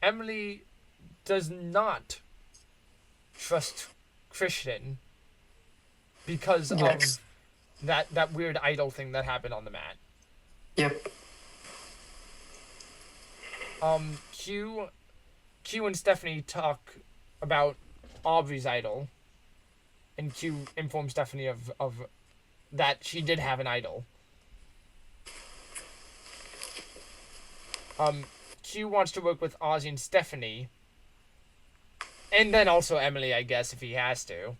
S1: Emily does not trust Christian because of that weird idol thing that happened on the mat.
S2: Yep.
S1: Q and Stephenie talk about Aubry's idol, and Q informs Stephenie of that she did have an idol. Q wants to work with Ozzy and Stephenie, and then also Emily, I guess, if he has to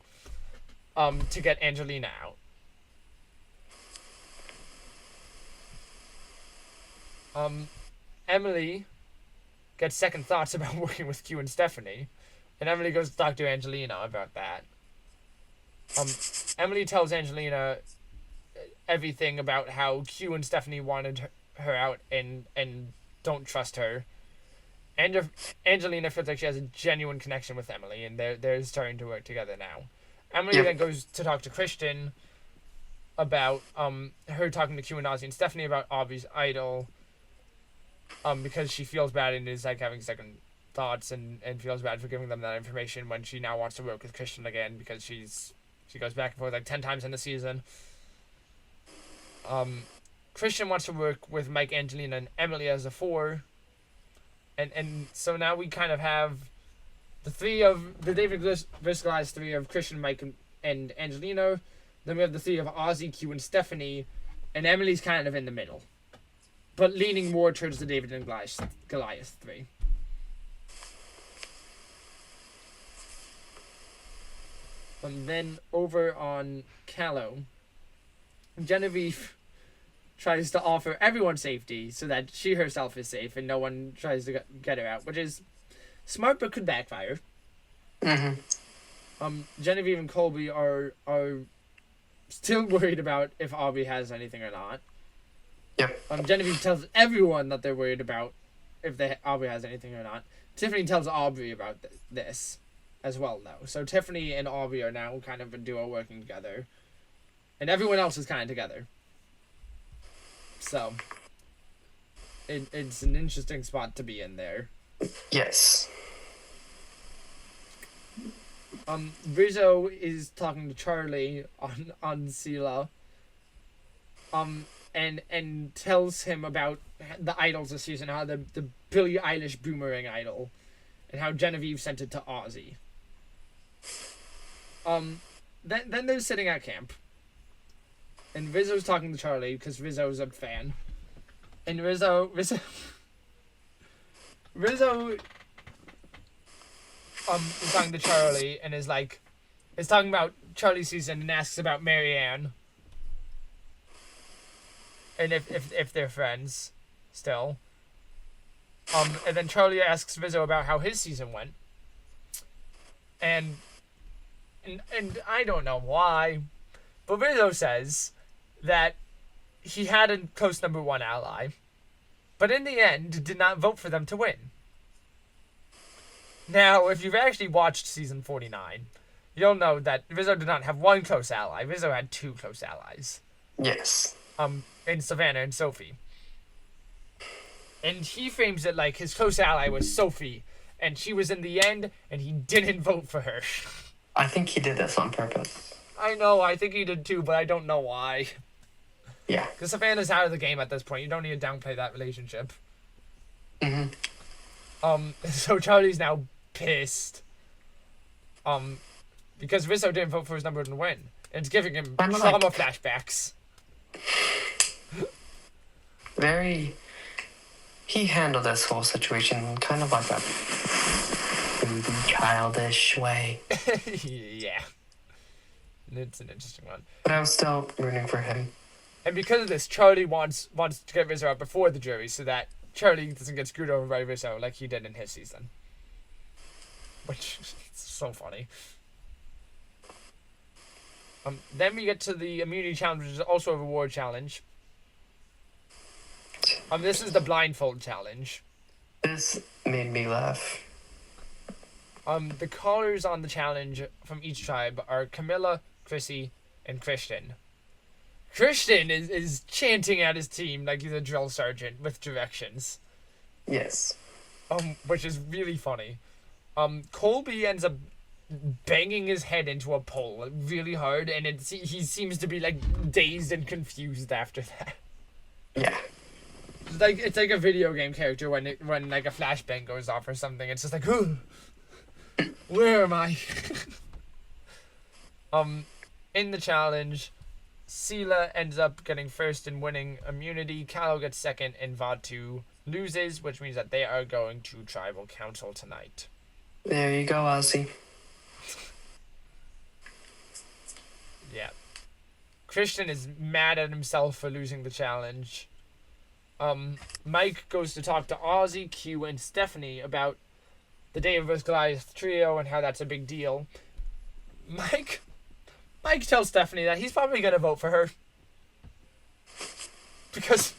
S1: get Angelina out. Emily gets second thoughts about working with Q and Stephenie, and Emily goes to talk to Angelina about that. Emily tells Angelina everything about how Q and Stephenie wanted her out and don't trust her. And Angelina feels like she has a genuine connection with Emily, and they're starting to work together now. Emily then goes to talk to Christian about her talking to Q and Ozzy and Stephenie about Aubry's idol, because she feels bad and is like having second thoughts and feels bad for giving them that information when she now wants to work with Christian again because she goes back and forth like 10 times in the season. Christian wants to work with Mike, Angelina, and Emily as a 4. And so now we kind of have the David vs. Goliath 3 of Christian, Mike, and Angelina. Then we have the 3 of Ozzy, Q, and Stephenie. And Emily's kind of in the middle, but leaning more towards the David and Goliath 3. And then over on Callow, Genevieve tries to offer everyone safety so that she herself is safe and no one tries to get her out, which is smart but could backfire. Genevieve and Colby are still worried about if Aubry has anything or not.
S2: Yep.
S1: Genevieve tells everyone that they're worried about if Aubry has anything or not. Tiffany tells Aubry about this as well, though. So Tiffany and Aubry are now kind of a duo working together. And everyone else is kind of together. So it's an interesting spot to be in there.
S2: Yes.
S1: Rizo is talking to Charlie on Sela. And tells him about the idols this season, how the Billie Eilish boomerang idol, and how Genevieve sent it to Ozzy. Then they're sitting at camp, and Rizzo's talking to Charlie because Rizzo's a fan, and Rizo is talking to Charlie and is talking about Charlie's season and asks about Marianne. And if they're friends still. And then Charlie asks Rizzo about how his season went. And I don't know why, but Rizzo says that he had a close number 1 ally, but in the end did not vote for them to win. Now, if you've actually watched season 49, you'll know that Rizzo did not have 1 close ally. Rizzo had 2 close allies.
S2: Yes.
S1: In Savannah and Sophie. And he frames it like his close ally was Sophie, and she was in the end, and he didn't vote for her.
S3: I think he did this on purpose.
S1: I know, I think he did too, but I don't know why.
S3: Yeah.
S1: Because Savannah's out of the game at this point. You don't need to downplay that relationship. So Charlie's now pissed. Because Rizo didn't vote for his number 1 win. And it's giving him trauma flashbacks.
S3: He handled this whole situation kind of like a baby, childish way.
S1: Yeah. It's an interesting one.
S3: But I was still rooting for him.
S1: And because of this, Charlie wants to get Rizo out before the jury so that Charlie doesn't get screwed over by Rizo like he did in his season. Which is so funny. Then we get to the immunity challenge, which is also a reward challenge. This is the blindfold challenge.
S3: This made me laugh.
S1: The callers on the challenge from each tribe are Kamilla, Chrissy, and Christian. Christian is chanting at his team like he's a drill sergeant with directions.
S3: Yes.
S1: Which is really funny. Colby ends up banging his head into a pole really hard, and he seems to be like dazed and confused after that.
S3: Yeah.
S1: It's like a video game character when like a flashbang goes off or something. It's just like, oh, where am I? In the challenge, Sela ends up getting first and winning immunity. Callow gets second, and Vatu loses, which means that they are going to tribal council tonight.
S3: There you go, Ozzy.
S1: Yeah. Christian is mad at himself for losing the challenge. Mike goes to talk to Ozzy, Q, and Stephenie about the David vs. Goliath trio and how that's a big deal. Mike tells Stephenie that he's probably going to vote for her. Because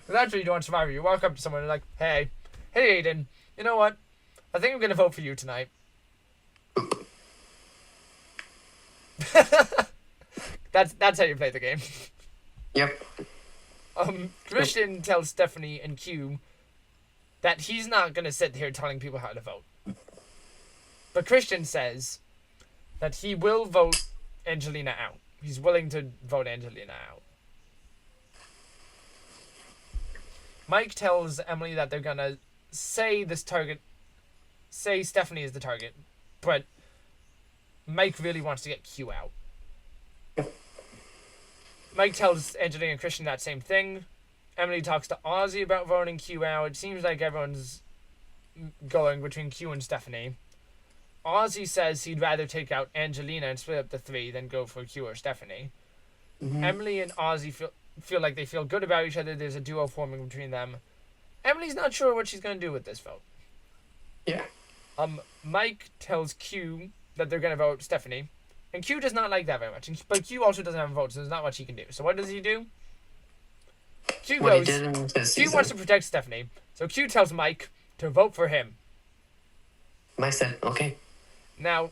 S1: that's what you do on Survivor. You walk up to someone and like, hey Aidan, you know what? I think I'm going to vote for you tonight. That's how you play the game.
S3: Yep.
S1: Christian tells Stephenie and Q that he's not going to sit here telling people how to vote. But Christian says that he will vote Angelina out. He's willing to vote Angelina out. Mike tells Emily that they're going to say Stephenie is the target, but Mike really wants to get Q out. Mike tells Angelina and Christian that same thing. Emily talks to Ozzy about voting Q out. It seems like everyone's going between Q and Stephenie. Ozzy says he'd rather take out Angelina and split up the three than go for Q or Stephenie. Mm-hmm. Emily and Ozzy feel like they feel good about each other. There's a duo forming between them. Emily's not sure what she's going to do with this vote.
S3: Yeah.
S1: Mike tells Q that they're going to vote Stephenie. And Q does not like that very much. But Q also doesn't have a vote, so there's not much he can do. So what does he do? Q wants to protect Stephenie. So Q tells Mike to vote for him.
S3: Mike said, okay.
S1: Now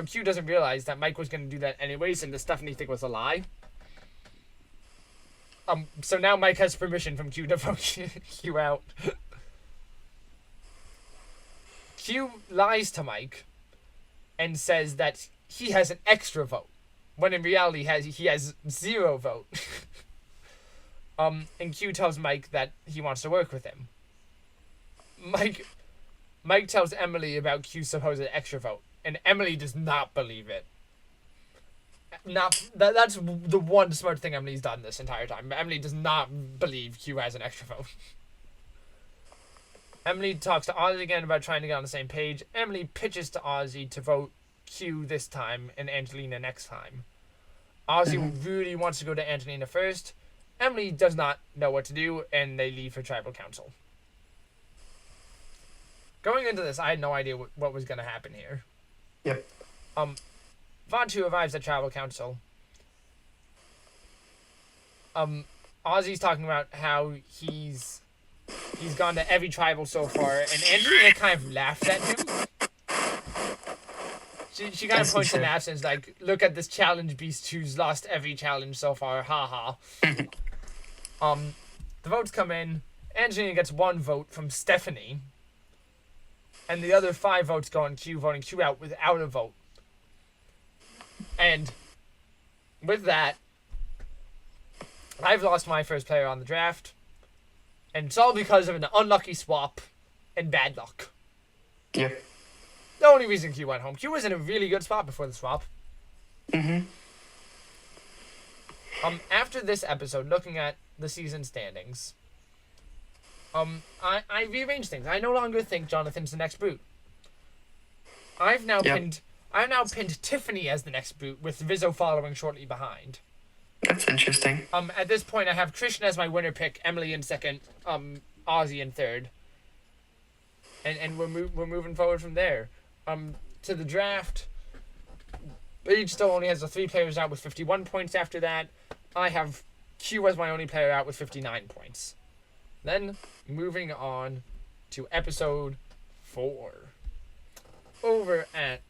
S1: Q doesn't realize that Mike was going to do that anyways, and the Stephenie thing was a lie. So now Mike has permission from Q to vote Q out. Q lies to Mike and says that he has an extra vote, when in reality he has 0 vote. And Q tells Mike that he wants to work with him. Mike tells Emily about Q's supposed extra vote, and Emily does not believe it. That's the one smart thing Emily's done this entire time. Emily does not believe Q has an extra vote. Emily talks to Ozzy again about trying to get on the same page. Emily pitches to Ozzy to vote Q this time and Angelina next time. Ozzy really wants to go to Angelina first. Emily does not know what to do, and they leave for tribal council. Going into this, I had no idea what was going to happen here.
S3: Yep.
S1: Vatu arrives at tribal council. Ozzy's talking about how he's gone to every tribal so far, and Angelina kind of laughed at him. She kind of points in at him and is like, look at this challenge beast who's lost every challenge so far, haha. the votes come in. Angelina gets 1 vote from Stephenie. And the other 5 votes go on Q, voting Q out without a vote. And with that, I've lost my first player on the draft. And it's all because of an unlucky swap and bad luck.
S2: Yep.
S1: The only reason Q went home. Q was in a really good spot before the swap.
S2: Mm-hmm.
S1: After this episode, looking at the season standings, I rearranged things. I no longer think Jonathan's the next boot. I've now pinned Tiffany as the next boot, with Rizo following shortly behind.
S2: That's interesting.
S1: At this point, I have Christian as my winner pick, Emily in second, Ozzy in third, and we're moving forward from there. To the draft, Paige still only has the 3 players out with 51 points. After that, I have Q as my only player out with 59 points. Then moving on to episode 4. Over at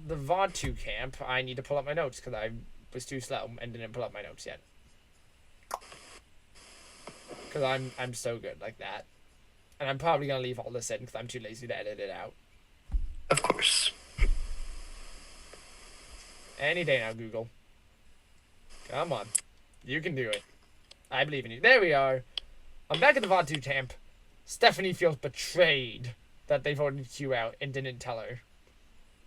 S1: the VOD 2 camp, I need to pull up my notes because I was too slow and didn't pull up my notes yet. Because I'm so good like that. And I'm probably going to leave all this in because I'm too lazy to edit it out.
S2: Of course.
S1: Any day now, Google. Come on. You can do it. I believe in you. There we are. I'm back at the VOD 2 camp. Stephenie feels betrayed that they voted Q out and didn't tell her.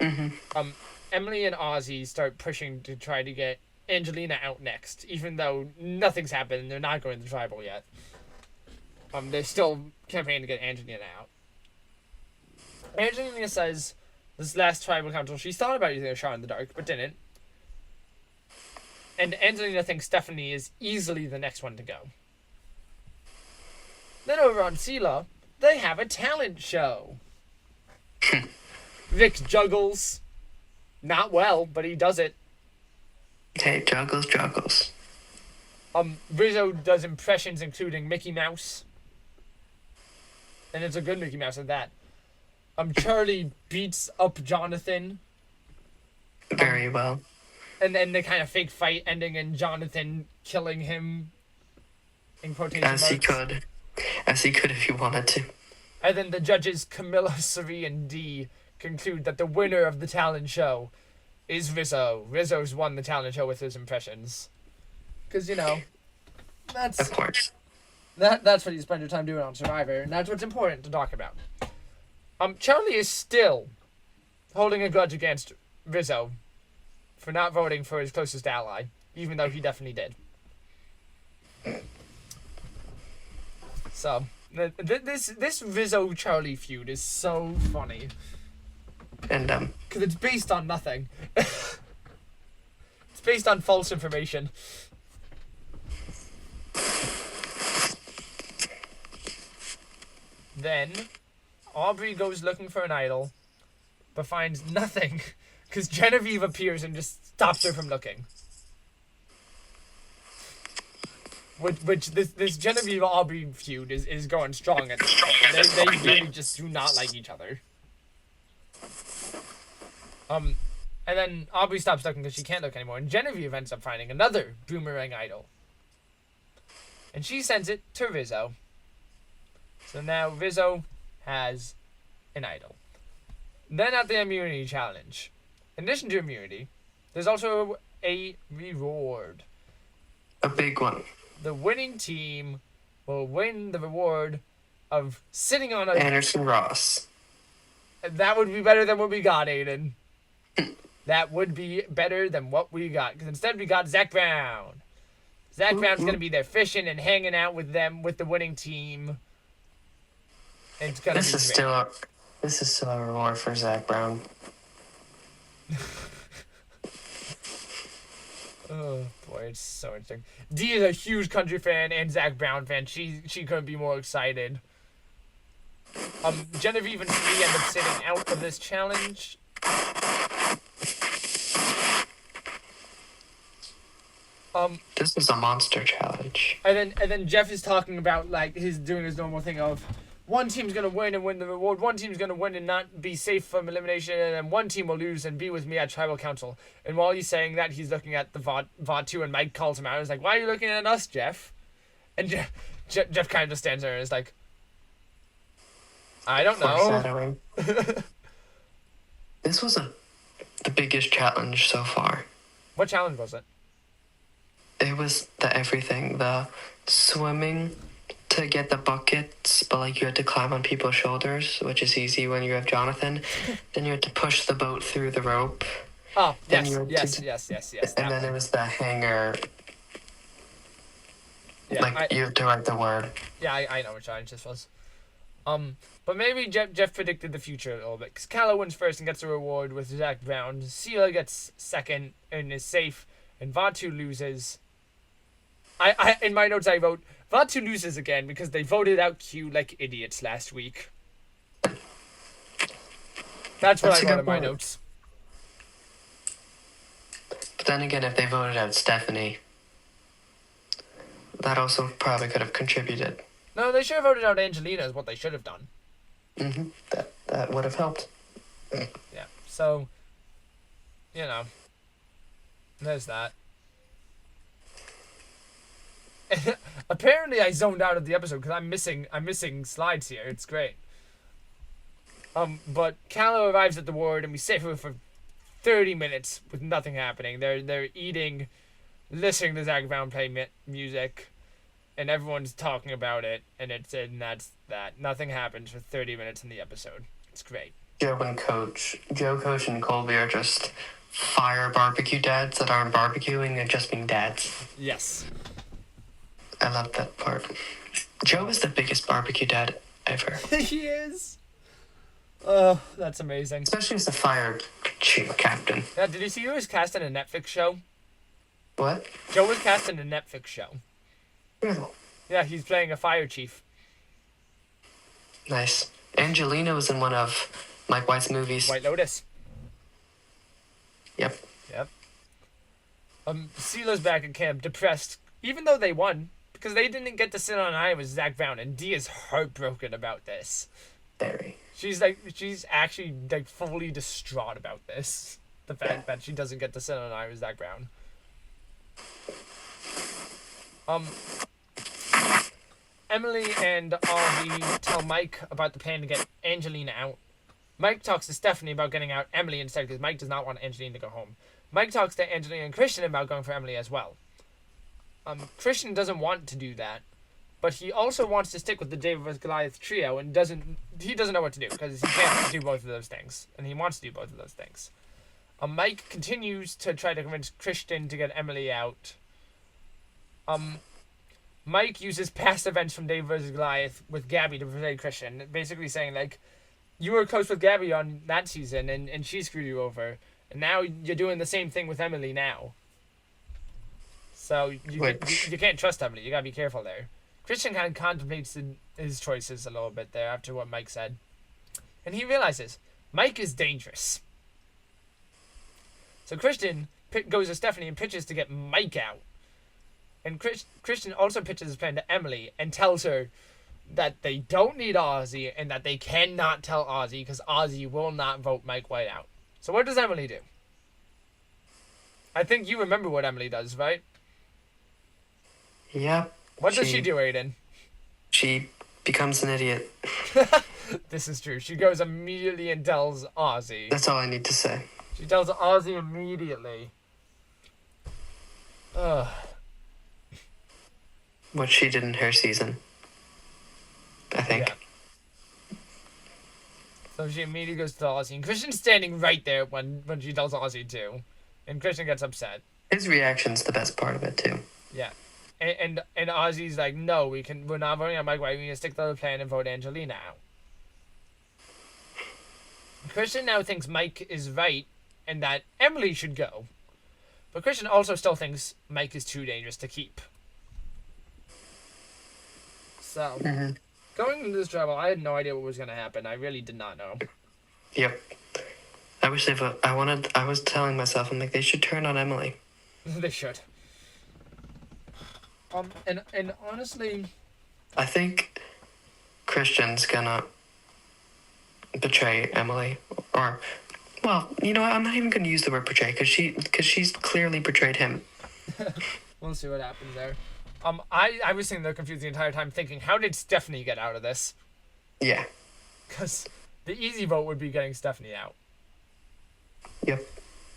S2: Mm-hmm.
S1: Emily and Ozzy start pushing to try to get Angelina out next, even though nothing's happened and they're not going to the tribal yet. They're still campaigning to get Angelina out. Angelina says this last tribal council she thought about using a shot in the dark, but didn't. And Angelina thinks Stephenie is easily the next one to go. Then over on Sela, they have a talent show. Vic juggles. Not well, but he does it.
S2: Hey, juggles.
S1: Rizo does impressions including Mickey Mouse. And it's a good Mickey Mouse at that. Charlie beats up Jonathan.
S2: Very well.
S1: And then the kind of fake fight ending in Jonathan killing him. In quotation marks.
S2: As he could if he wanted to.
S1: And then the judges Kamilla, Cirie, and Dee conclude that the winner of the talent show is Rizo. Rizo's won the talent show with his impressions. Because, that's...
S2: Of course.
S1: That's what you spend your time doing on Survivor, and that's what's important to talk about. Charlie is still holding a grudge against Rizo for not voting for his closest ally, even though he definitely did. So, this Rizo-Charlie feud is so funny.
S2: And,
S1: because it's based on nothing. It's based on false information. Then, Aubry goes looking for an idol, but finds nothing, because Genevieve appears and just stops her from looking. Which this Genevieve Aubry feud is going strong at this point. They really just do not like each other. And then Aubry stops looking because she can't look anymore, and Genevieve ends up finding another boomerang idol. And she sends it to Rizo. So now Rizo has an idol. Then at the immunity challenge, in addition to immunity, there's also a reward.
S2: A big one.
S1: The winning team will win the reward of sitting on a...
S2: Anderson Ross.
S1: That would be better than what we got, Aidan. That would be better than what we got. Because instead we got Zach Brown. Zach Brown's going to be there fishing and hanging out with them, with the winning team. And it's gonna
S2: This is still a reward for Zach Brown.
S1: Oh boy, it's so interesting. Dee is a huge country fan and Zach Brown fan. She couldn't be more excited. Genevieve and Cirie end up sitting out of this challenge.
S2: This is a monster challenge.
S1: And then Jeff is talking about he's doing his normal thing of one team's gonna win and win the reward, one team's gonna win and not be safe from elimination, and then one team will lose and be with me at Tribal Council. And while he's saying that, he's looking at the VOD 2, and Mike calls him out. He's like, "Why are you looking at us, Jeff?" And Jeff kind of just stands there and is like, I don't know.
S3: Foreshadowing. This was the biggest challenge so far.
S1: What challenge was it?
S3: It was the everything. The swimming to get the buckets, but like you had to climb on people's shoulders, which is easy when you have Jonathan. Then you had to push the boat through the rope.
S1: Oh,
S3: Then
S1: yes.
S3: And then there was the hanger.
S1: Yeah,
S3: you have to write the word.
S1: Yeah, I know what challenge this was. But maybe Jeff predicted the future a little bit. Because Calla wins first and gets a reward with Zach Brown. Sela gets second and is safe. And Vaatu loses. I in my notes I wrote, Vaatu loses again because they voted out Q like idiots last week. That's what I wrote in my notes.
S3: But then again, if they voted out Stephenie, that also probably could have contributed.
S1: No, they should have voted out Angelina is what they should have done.
S3: Mm-hmm. That would have helped.
S1: Yeah, so, there's that. Apparently I zoned out of the episode because I'm missing slides here. It's great. But Calla arrives at the ward and we sit here for 30 minutes with nothing happening. They're eating, listening to Zach Brown play music, and everyone's talking about it, and that's that. Nothing happens for 30 minutes in the episode. It's great.
S3: Joe, Coach, and Colby are just fire barbecue dads that aren't barbecuing, they're just being dads.
S1: Yes.
S3: I love that part. Joe is the biggest barbecue dad ever.
S1: He is. Oh, that's amazing.
S3: Especially as the fire chief captain.
S1: Yeah, did you see he was cast in a Netflix show?
S3: What?
S1: Joe was cast in a Netflix show.
S3: Really?
S1: Yeah, he's playing a fire chief.
S3: Nice. Angelina was in one of Mike White's movies.
S1: White Lotus.
S3: Yep.
S1: Sela's back at camp, depressed, even though they won, because they didn't get to sit on an island with Zach Brown, and Dee is heartbroken about this.
S3: Very.
S1: She's actually fully distraught about this. The fact that she doesn't get to sit on an island with Zach Brown. Emily and Ozzy tell Mike about the plan to get Angelina out. Mike talks to Stephenie about getting out Emily instead because Mike does not want Angelina to go home. Mike talks to Angelina and Christian about going for Emily as well. Christian doesn't want to do that, but he also wants to stick with the David vs. Goliath trio and he doesn't know what to do because he can't do both of those things, and he wants to do both of those things. Mike continues to try to convince Christian to get Emily out. Mike uses past events from David vs. Goliath with Gabby to persuade Christian, basically saying, you were close with Gabby on that season, and she screwed you over, and now you're doing the same thing with Emily now. So you can't trust Emily. You gotta be careful there. Christian kind of contemplates his choices a little bit there after what Mike said. And he realizes Mike is dangerous. So Christian goes to Stephenie and pitches to get Mike out. And Christian also pitches his plan to Emily and tells her that they don't need Ozzy and that they cannot tell Ozzy because Ozzy will not vote Mike White out. So what does Emily do? I think you remember what Emily does, right?
S3: Yep.
S1: What does she do, Aidan?
S3: She becomes an idiot.
S1: This is true. She goes immediately and tells Ozzy.
S3: That's all I need to say.
S1: She tells Ozzy immediately. Ugh.
S3: What she did in her season, I think.
S1: Yeah. So she immediately goes to Ozzy, and Christian's standing right there when she tells Ozzy to, and Christian gets upset.
S3: His reaction's the best part of it too.
S1: Yeah, and Ozzy's like, no, we're not voting on Mike White. We need to stick to the plan and vote Angelina out. Christian now thinks Mike is right, and that Emily should go, but Christian also still thinks Mike is too dangerous to keep. So, going into this travel, I had no idea what was going to happen. I really did not know.
S3: Yep. I wish I was telling myself, they should turn on Emily.
S1: They should. And honestly,
S3: I think Christian's gonna betray Emily, or, well, I'm not even gonna use the word betray because she's clearly betrayed him.
S1: We'll see what happens there. I was sitting there confused the entire time thinking, how did Stephenie get out of this?
S3: Yeah.
S1: Because the easy vote would be getting Stephenie out.
S3: Yep.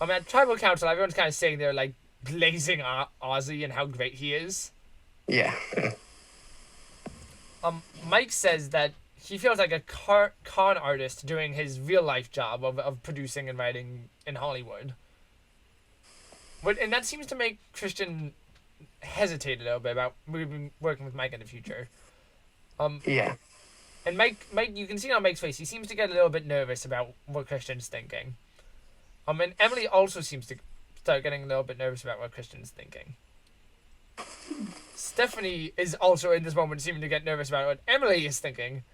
S1: At Tribal Council, everyone's kind of sitting there, like, blazing Ozzy and how great he is.
S3: Yeah.
S1: Mike says that he feels like a con artist doing his real-life job of producing and writing in Hollywood. And that seems to make Christian hesitate a little bit about working with Mike in the future.
S3: Yeah.
S1: And Mike, you can see on Mike's face, he seems to get a little bit nervous about what Christian's thinking. And Emily also seems to start getting a little bit nervous about what Christian's thinking. Stephenie is also in this moment seeming to get nervous about what Emily is thinking.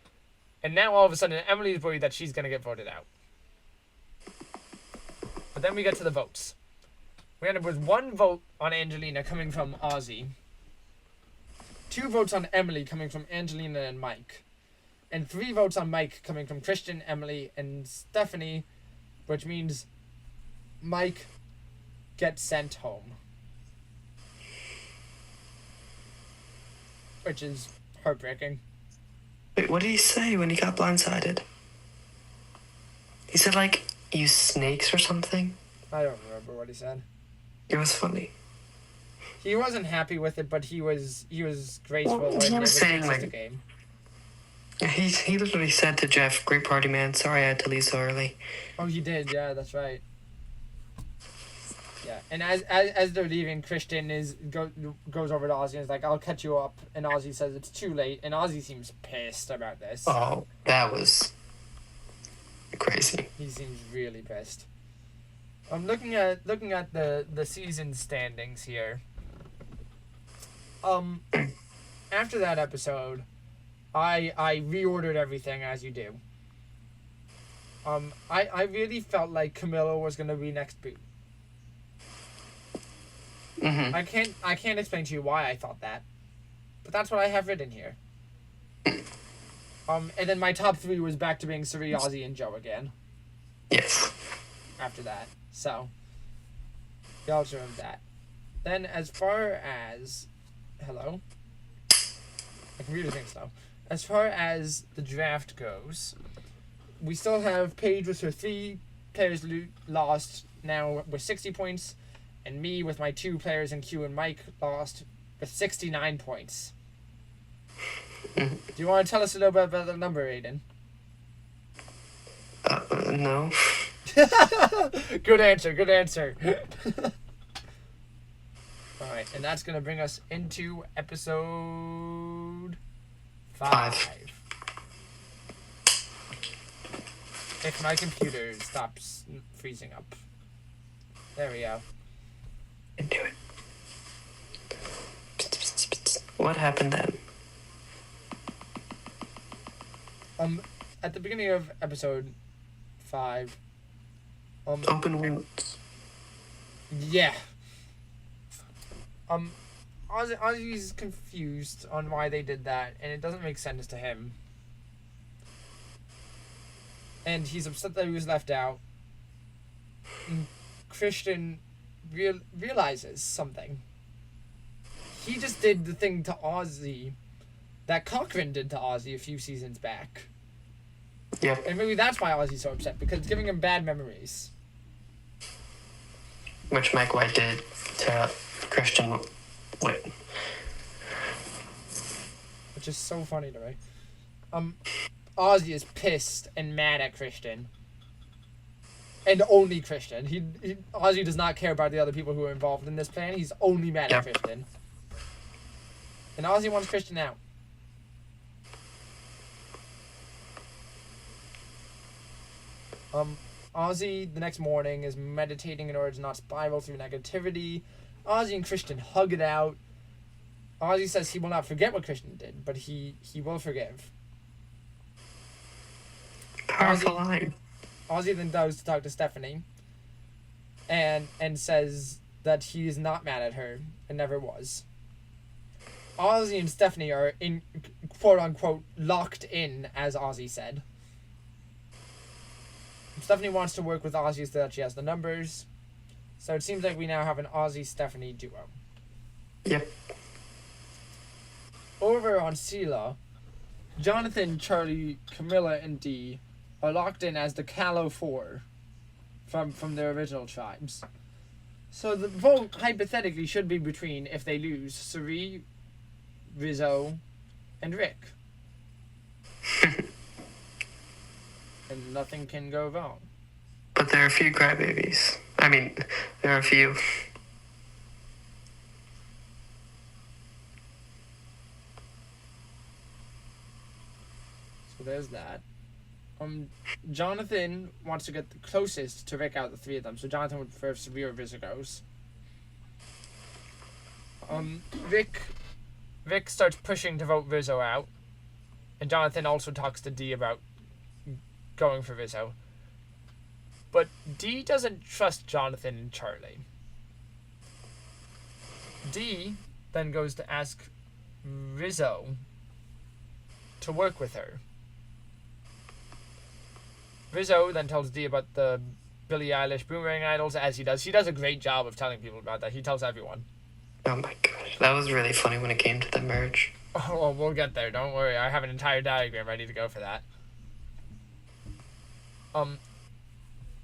S1: And now all of a sudden Emily is worried that she's going to get voted out. But then we get to the votes. We end up with 1 vote on Angelina coming from Ozzy. 2 votes on Emily coming from Angelina and Mike. And 3 votes on Mike coming from Christian, Emily, and Stephenie. Which means Mike gets sent home. Which is heartbreaking.
S3: Wait, what did he say when he got blindsided? He said, like, you snakes or something?
S1: I don't remember what he said.
S3: It was funny.
S1: He wasn't happy with it, but he was graceful.
S3: Well,
S1: he
S3: was saying,
S1: just
S3: like,
S1: a game.
S3: He literally said to Jeff, "Great party, man. Sorry I had to leave so early."
S1: Oh, he did. Yeah, that's right. Yeah, and as they're leaving, Christian goes over to Ozzy and is like, "I'll catch you up," and Ozzy says it's too late, and Ozzy seems pissed about this.
S3: Oh, that was crazy.
S1: He seems really pissed. I'm looking at the season standings here. After that episode, I reordered everything as you do. I really felt like Kamilla was gonna be next boot.
S3: Mm-hmm.
S1: I can't explain to you why I thought that, but that's what I have written here. And then my top 3 was back to being Cirie, Ozzy, and Joe again.
S3: Yes.
S1: After that, so we also have that. Then as far as my computer's being slow. As far as the draft goes, we still have Paige with her 3 players lost now with 60 points. And me with my 2 players in Q and Mike lost with 69 points. Do you want to tell us a little bit about the number, Aidan?
S3: No.
S1: Good answer. Alright, and that's going to bring us into episode 5. If my computer stops freezing up. There we go.
S3: Into it. What happened then?
S1: At the beginning of episode 5,
S3: Open wounds.
S1: Yeah. Ozzy's confused on why they did that, and it doesn't make sense to him. And he's upset that he was left out. And Christian realizes something. He just did the thing to Ozzy that Cochran did to Ozzy a few seasons back.
S3: Yeah.
S1: And maybe that's why Ozzy's so upset, because it's giving him bad memories.
S3: Which Mike White did to Christian White.
S1: Which is so funny to me. Ozzy is pissed and mad at Christian. And only Christian. Ozzy does not care about the other people who are involved in this plan. He's only mad at Christian. And Ozzy wants Christian out. Ozzy, the next morning, is meditating in order to not spiral through negativity. Ozzy and Christian hug it out. Ozzy says he will not forget what Christian did, but he will forgive.
S3: Powerful line.
S1: Ozzy then goes to talk to Stephenie and says that he is not mad at her and never was. Ozzy and Stephenie are in quote unquote locked in, as Ozzy said. Stephenie wants to work with Ozzy so that she has the numbers. So it seems like we now have an Ozzy-Stephenie duo.
S3: Yep.
S1: over on Sela, Jonathan, Charlie, Kamilla, and Dee are locked in as the Callow Four from their original tribes. So the vote, hypothetically, should be between, if they lose, Cirie, Rizo, and Rick. And nothing can go wrong.
S3: But there are a few crybabies. I mean, there are a few.
S1: So there's that. Jonathan wants to get the closest to Rick out of the three of them. So Jonathan would prefer if Cirie or Rizo goes. Rick starts pushing to vote Rizo out. And Jonathan also talks to Dee about going for Rizo. But Dee doesn't trust Jonathan and Charlie. Dee then goes to ask Rizo to work with her. Rizo then tells Dee about the Billie Eilish Boomerang Idols, as he does. He does a great job of telling people about that. He tells everyone.
S3: Oh my gosh, that was really funny when it came to the merge.
S1: Oh, well, we'll get there. Don't worry. I have an entire diagram ready to go for that.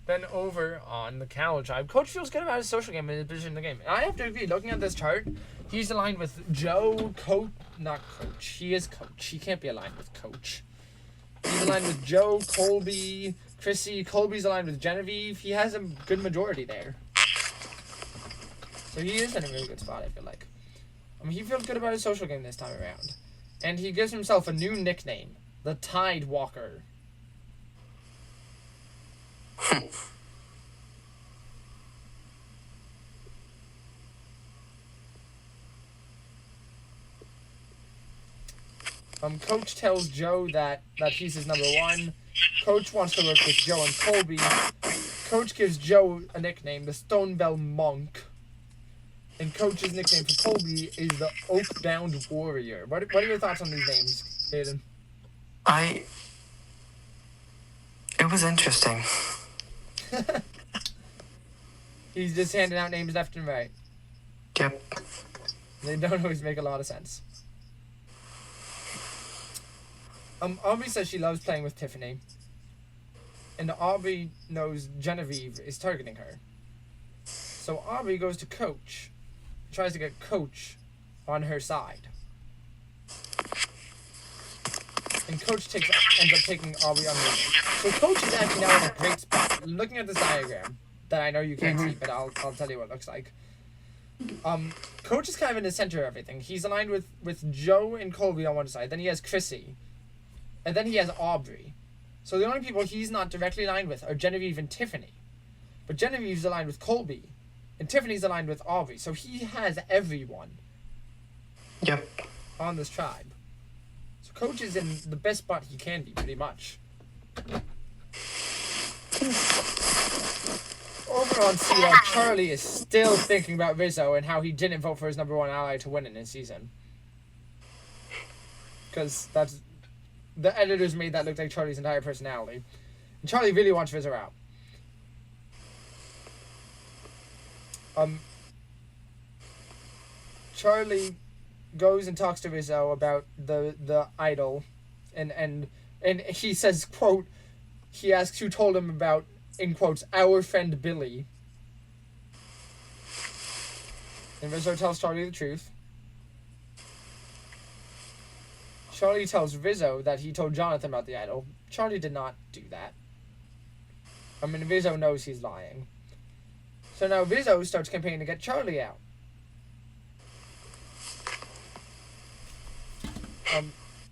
S1: Then over on the Callow tribe, Coach feels good about his social game and his position in the game. And I have to agree, looking at this chart, he's aligned with Joe, not Coach. He is Coach. He can't be aligned with Coach. He's aligned with Joe, Colby, Chrissy. Colby's aligned with Genevieve. He has a good majority there. So he is in a really good spot, I feel like. He feels good about his social game this time around. And he gives himself a new nickname, the Tide Walker. Coach tells Joe that he's his number one. Coach wants to work with Joe and Colby. Coach gives Joe a nickname, the Stonebell Monk. And Coach's nickname for Colby is the Oak-Bound Warrior. What are your thoughts on these names, Aidan?
S3: It was interesting.
S1: He's just handing out names left and right.
S3: Yep.
S1: They don't always make a lot of sense. Aubry says she loves playing with Tiffany. And Aubry knows Genevieve is targeting her. So Aubry goes to Coach. Tries to get Coach on her side. And Coach ends up taking Aubry on her. So Coach is actually now in a great spot. Looking at this diagram, that I know you can't see, but I'll tell you what it looks like. Coach is kind of in the center of everything. He's aligned with Joe and Colby on one side. Then he has Chrissy. And then he has Aubry. So the only people he's not directly aligned with are Genevieve and Tiffany. But Genevieve's aligned with Colby. And Tiffany's aligned with Aubry. So he has everyone.
S3: Yep.
S1: On this tribe. So Coach is in the best spot he can be, pretty much. Over on Sela, Charlie is still thinking about Rizo and how he didn't vote for his number one ally to win in his season. Because the editors made that look like Charlie's entire personality. And Charlie really wants Rizo out. Charlie goes and talks to Rizo about the idol, and he says, quote, he asks who told him about, in quotes, our friend Billy. And Rizo tells Charlie the truth. Charlie tells Rizo that he told Jonathan about the idol. Charlie did not do that. Rizo knows he's lying. So now Rizo starts campaigning to get Charlie out.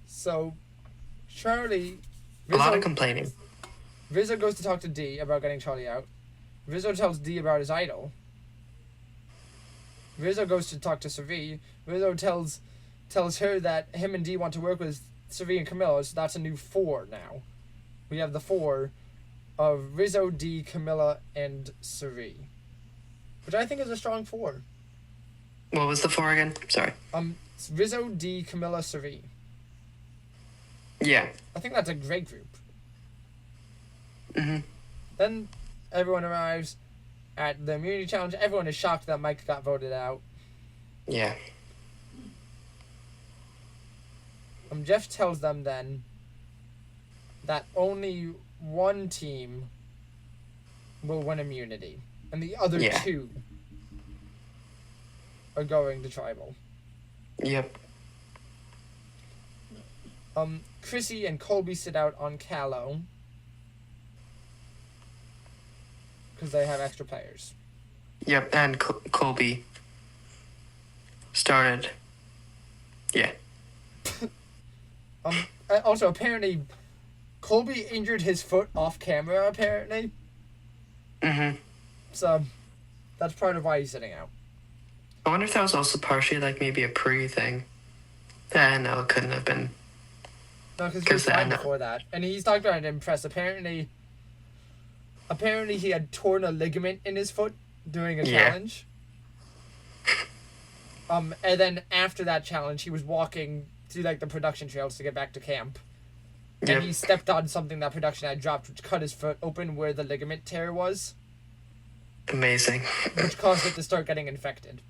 S1: So Charlie...
S3: A lot of complaining.
S1: Rizo goes to talk to Dee about getting Charlie out. Rizo tells Dee about his idol. Rizo goes to talk to Cirie. Rizo tells her that him and Dee want to work with Cirie and Kamilla, so that's a new 4 now. We have the 4 of Rizo, Dee, Kamilla, and Cirie. Which I think is a strong 4.
S3: What was the 4 again? Sorry.
S1: Rizo, Dee, Kamilla, Cirie.
S3: Yeah.
S1: I think that's a great group.
S3: Mm-hmm.
S1: Then everyone arrives at the immunity challenge. Everyone is shocked that Mike got voted out.
S3: Yeah.
S1: Jeff tells them then that only one team will win immunity, and the other two are going to tribal.
S3: Yep.
S1: Chrissy and Colby sit out on Callow because they have extra players.
S3: Yep, and Colby started. Yeah.
S1: Also, apparently, Colby injured his foot off camera, apparently.
S3: Mm-hmm.
S1: So, that's part of why he's sitting out.
S3: I wonder if that was also partially, like, maybe a pre-thing. No, it couldn't have been.
S1: No, because he was fine before that. And he's talked about it in press. Apparently he had torn a ligament in his foot doing a challenge. And then after that challenge, he was walking through, like, the production trails to get back to camp. And he stepped on something that production had dropped, which cut his foot open where the ligament tear was.
S3: Amazing.
S1: Which caused it to start getting infected.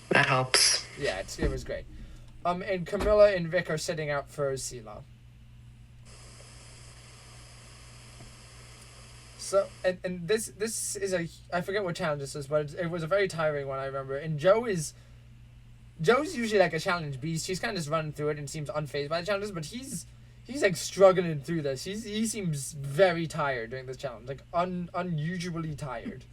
S3: That helps.
S1: Yeah, it was great. And Kamilla and Vic are sitting out for Sela. So, and this is I forget what challenge this is, but it was a very tiring one, I remember. And Joe's usually like a challenge beast. He's kind of just running through it and seems unfazed by the challenges, but he's like struggling through this. He seems very tired during this challenge, like unusually tired.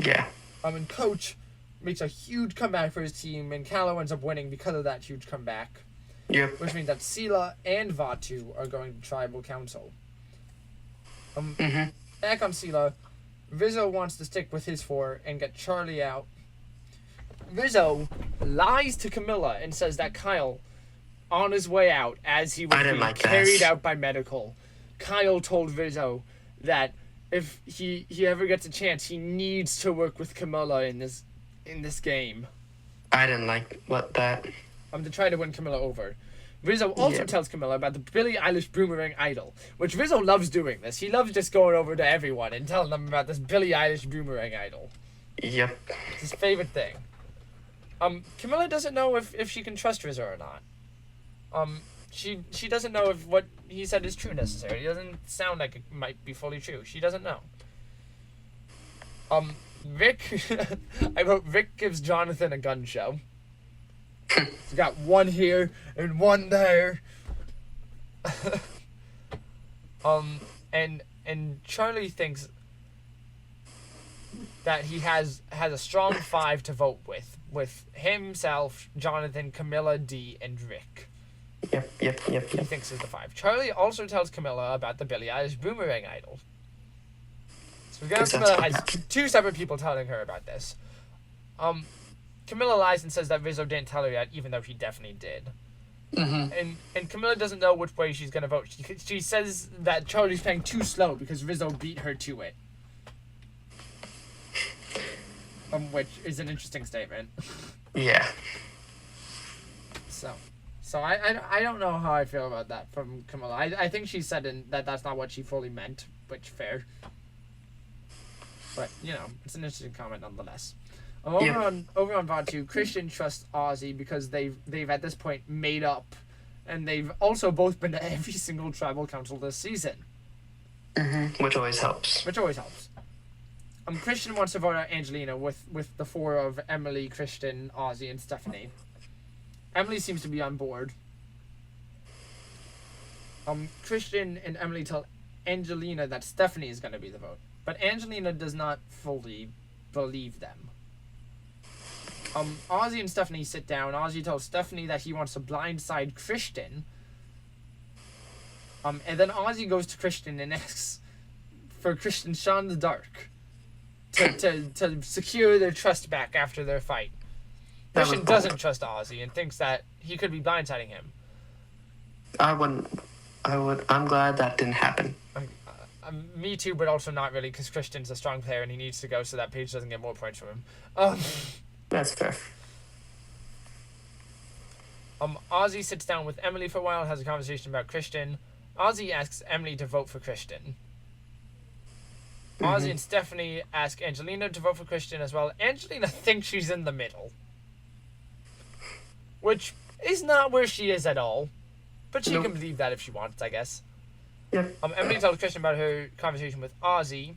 S3: Yeah.
S1: And Coach makes a huge comeback for his team, and Callow ends up winning because of that huge comeback.
S3: Yep.
S1: Which means that Sela and Vatu are going to Tribal Council. Back on Sela, Rizzo wants to stick with his 4 and get Charlie out. Rizzo lies to Kamilla and says that Kyle, on his way out, as he was being carried out by medical, Kyle told Rizzo that if he ever gets a chance, he needs to work with Kamilla in this game.
S3: I didn't like that.
S1: To try to win Kamilla over. Rizzo also tells Kamilla about the Billie Eilish Boomerang Idol, which Rizzo loves doing this. He loves just going over to everyone and telling them about this Billie Eilish Boomerang Idol.
S3: Yep.
S1: It's his favorite thing. Kamilla doesn't know if she can trust Rizzo or not. She doesn't know if what he said is true necessarily. It doesn't sound like it might be fully true. She doesn't know. Vic, I wrote, Vic gives Jonathan a gun show. He's got one here and one there. And Charlie thinks that he has a strong 5 to vote with himself, Jonathan, Kamilla, Dee, and Rick.
S3: Yep.
S1: He thinks is the 5. Charlie also tells Kamilla about the Billie Eilish Boomerang Idol. So Kamilla has 2 separate people telling her about this. Kamilla lies and says that Rizzo didn't tell her yet, even though he definitely did. Mm-hmm. And Kamilla doesn't know which way she's going to vote. She says that Charlie's playing too slow because Rizzo beat her to it. Which is an interesting statement.
S3: Yeah.
S1: So I don't know how I feel about that from Kamilla. I think she said that that's not what she fully meant, which fair. But, it's an interesting comment nonetheless. Over on Vatu, Christian trusts Ozzy because they've at this point made up, and they've also both been to every single tribal council this season.
S3: Mm-hmm. Which always helps.
S1: Christian wants to vote out Angelina with the 4 of Emily, Christian, Ozzy, and Stephenie. Emily seems to be on board. Christian and Emily tell Angelina that Stephenie is going to be the vote, but Angelina does not fully believe them. Ozzy and Stephenie sit down. Ozzy tells Stephenie that he wants to blindside Christian. And then Ozzy goes to Christian and asks for Christian shot in the dark to secure their trust back after their fight. Christian doesn't trust Ozzy and thinks that he could be blindsiding him.
S3: I'm glad that didn't happen.
S1: Me too, but also not really, because Christian's a strong player and he needs to go so that Paige doesn't get more points from him.
S3: That's fair.
S1: Ozzy sits down with Emily for a while and has a conversation about Christian. Ozzy asks Emily to vote for Christian. Ozzy and Stephenie ask Angelina to vote for Christian as well. Angelina thinks she's in the middle, which is not where she is at all. But she can believe that if she wants, I guess.
S2: Yep.
S1: Emily told Christian about her conversation with Ozzy.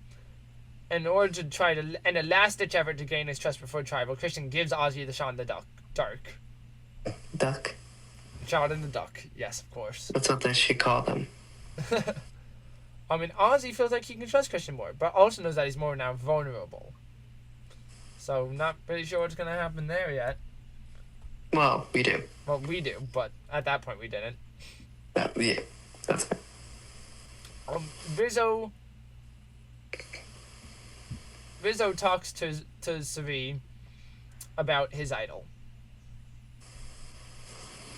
S1: In order to try to, in a last-ditch effort to gain his trust before tribal, Christian gives Ozzy the shot in the dark.
S2: Duck.
S1: Shot in the duck, yes, of course.
S2: That's what they should call them.
S1: Ozzy feels like he can trust Christian more, but also knows that he's more now vulnerable. So, not really sure what's going to happen there yet.
S2: Well, we do.
S1: Well, we do, but at that point we didn't.
S2: Yeah, that's fine.
S1: Rizo talks to Cirie about his idol.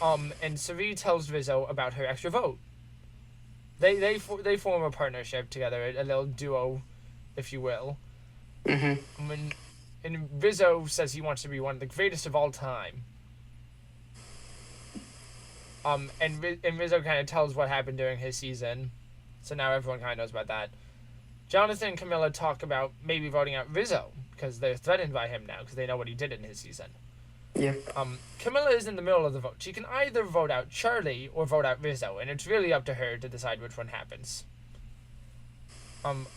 S1: And Cirie tells Rizo about her extra vote. They form a partnership together, a little duo, if you will.
S2: Mm-hmm.
S1: And Rizo says he wants to be one of the greatest of all time. And Rizo kind of tells what happened during his season, so now everyone kind of knows about that. Jonathan and Kamilla talk about maybe voting out Rizo, because they're threatened by him now, because they know what he did in his season.
S2: Yep.
S1: Kamilla is in the middle of the vote. She can either vote out Charlie or vote out Rizo, and it's really up to her to decide which one happens.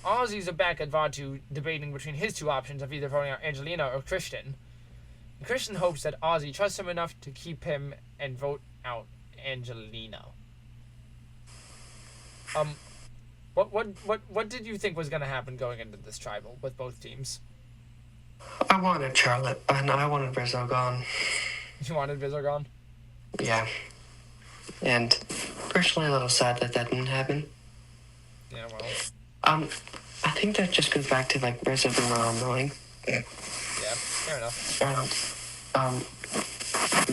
S1: Ozzy's back at Vaatu debating between his two options of either voting out Angelina or Christian. And Christian hopes that Ozzy trusts him enough to keep him and vote out Angelina. What did you think was going to happen going into this tribal with both teams?
S2: I wanted Charlotte, and I wanted Rizzo gone.
S1: You wanted Rizo gone?
S2: Yeah. And personally a little sad that didn't happen.
S1: Yeah, well.
S2: I think that just goes back to, like, Rizzo being real annoying.
S1: Yeah, fair enough.
S2: And,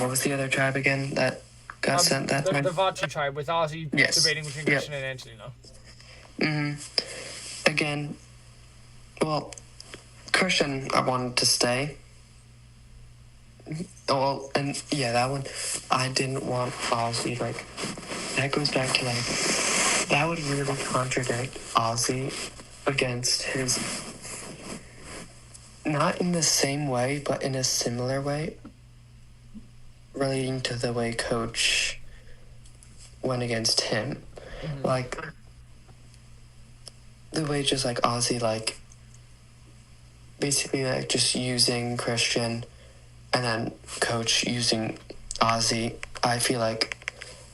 S2: what was the other tribe again that got sent that time?
S1: The Vaatu tribe with Ozzy debating between Christian and Angelina.
S2: Mm-hmm. Again, well, Christian, I wanted to stay. Oh, and yeah, that one, I didn't want Ozzy, like, that goes back to, like, that would really contradict Ozzy against his, not in the same way, but in a similar way, relating to the way Coach went against him. Mm-hmm. Like, the way just, like, Ozzy, like, basically, like, just using Christian and then Coach using Ozzy, I feel like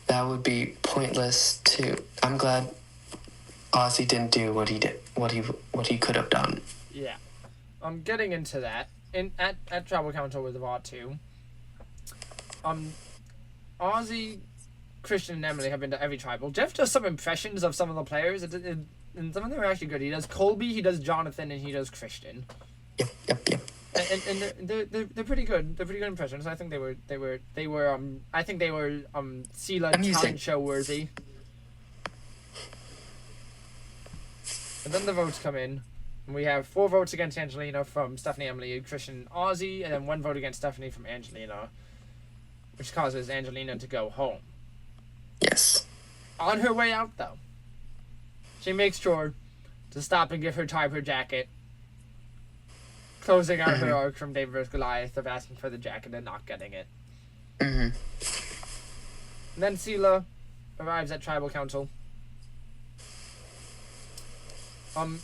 S2: that would be pointless too. I'm glad Ozzy didn't do what he did, what he could have done.
S1: Yeah. Getting into that, at Tribal Council with the Vaatu, Ozzy, Christian, and Emily have been to every tribal. Jeff does some impressions of some of the players, and some of them are actually good. He does Colby, he does Jonathan, and he does Christian.
S2: Yep.
S1: And they're pretty good. They're pretty good impressions. I think they were Sela talent show worthy. And then the votes come in. And we have 4 votes against Angelina from Stephenie, Emily, Christian, Ozzy, and then 1 vote against Stephenie from Angelina, which causes Angelina to go home.
S2: Yes.
S1: On her way out, though, she makes sure to stop and give her tribe her jacket, closing out her arc from David vs. Goliath of asking for the jacket and not getting it.
S2: Mm-hmm.
S1: And then Sela arrives at Tribal Council.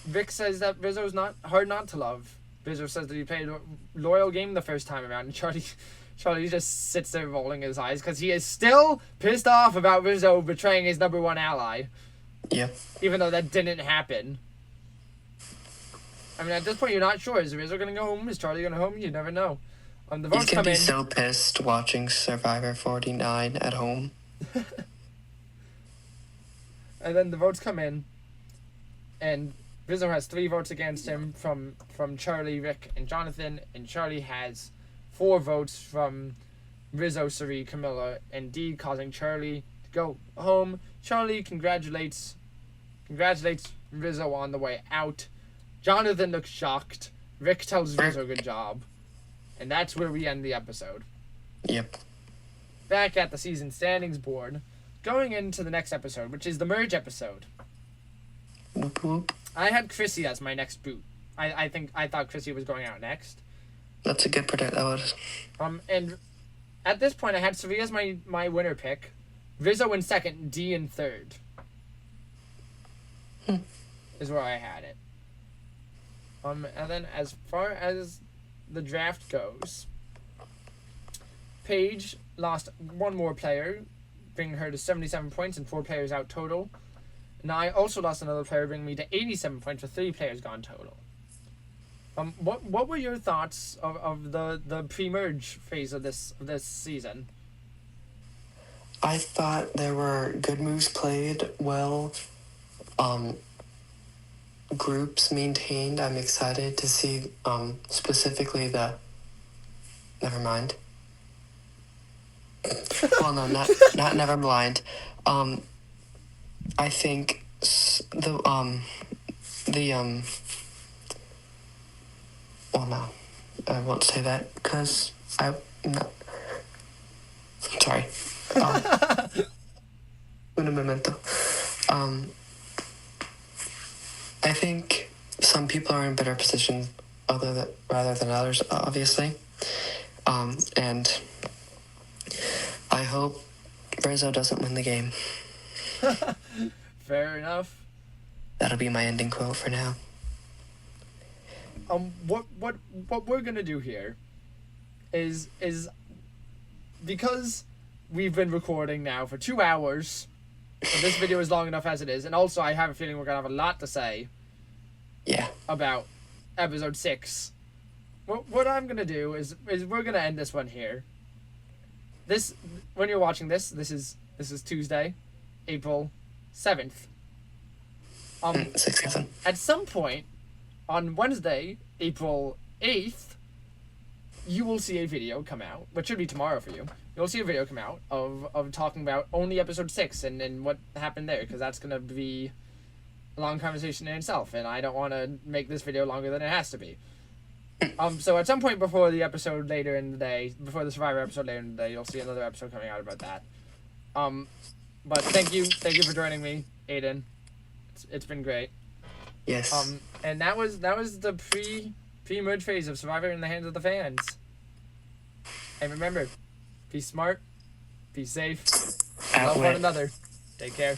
S1: Vic says that Rizzo's not hard not to love. Rizzo says that he played a loyal game the first time around, and Charlie just sits there rolling his eyes because he is still pissed off about Rizzo betraying his number 1 ally.
S2: Yep.
S1: Even though that didn't happen. I mean, at this point, you're not sure. Is Rizzo going to go home? Is Charlie going to go home? You never know. The votes
S2: He's going to be so pissed watching Survivor 49 at home.
S1: And then the votes come in. And Rizzo has 3 votes against him from Charlie, Rick, and Jonathan. And Charlie has 4 votes from Rizzo, Cirie, Kamilla, and Dee, causing Charlie to go home. Charlie congratulates Rizzo on the way out. Jonathan looks shocked. Rick tells Rizzo good job. And that's where we end the episode.
S2: Yep.
S1: Back at the season standings board, going into the next episode, which is the merge episode.
S2: Whoop whoop.
S1: I had Chrissy as my next boot. I thought Chrissy was going out next.
S2: That's a good predict. That was.
S1: And at this point, I had Cirie as my winner pick, Rizo in second, Dee in third. Is where I had it. And then as far as the draft goes, Paige lost one more player, bringing her to 77 points and 4 players out total. And I also lost another player, bringing me to 87 points with 3 players gone total. What were your thoughts of the pre-merge phase of this season?
S3: I thought there were good moves played, well, groups maintained. I'm excited to see specifically the... Never mind. Well, no, not never mind. I think well, no, I won't say that because I'm sorry. Un momento. I think some people are in better positions rather than others, obviously. And I hope Rizo doesn't win the game.
S1: Fair enough.
S3: That'll be my ending quote for now.
S1: What we're gonna do here is because we've been recording now for 2 hours, and this video is long enough as it is, and also I have a feeling we're gonna have a lot to say.
S3: Yeah.
S1: About episode 6. What I'm gonna do is we're gonna end this one here. This, when you're watching this is Tuesday, April 7th.
S3: 6th.
S1: At some point on Wednesday, April 8th, you will see a video come out, which should be tomorrow for you. You'll see a video come out of talking about only episode 6 and what happened there, because that's gonna be a long conversation in itself, and I don't want to make this video longer than it has to be. So at some point before the episode later in the day, before the Survivor episode later in the day, you'll see another episode coming out about that. But thank you for joining me, Aidan. It's been great.
S3: Yes.
S1: And that was the pre-merge phase of Survivor in the hands of the fans. And remember, be smart, be safe, love one another. Take care.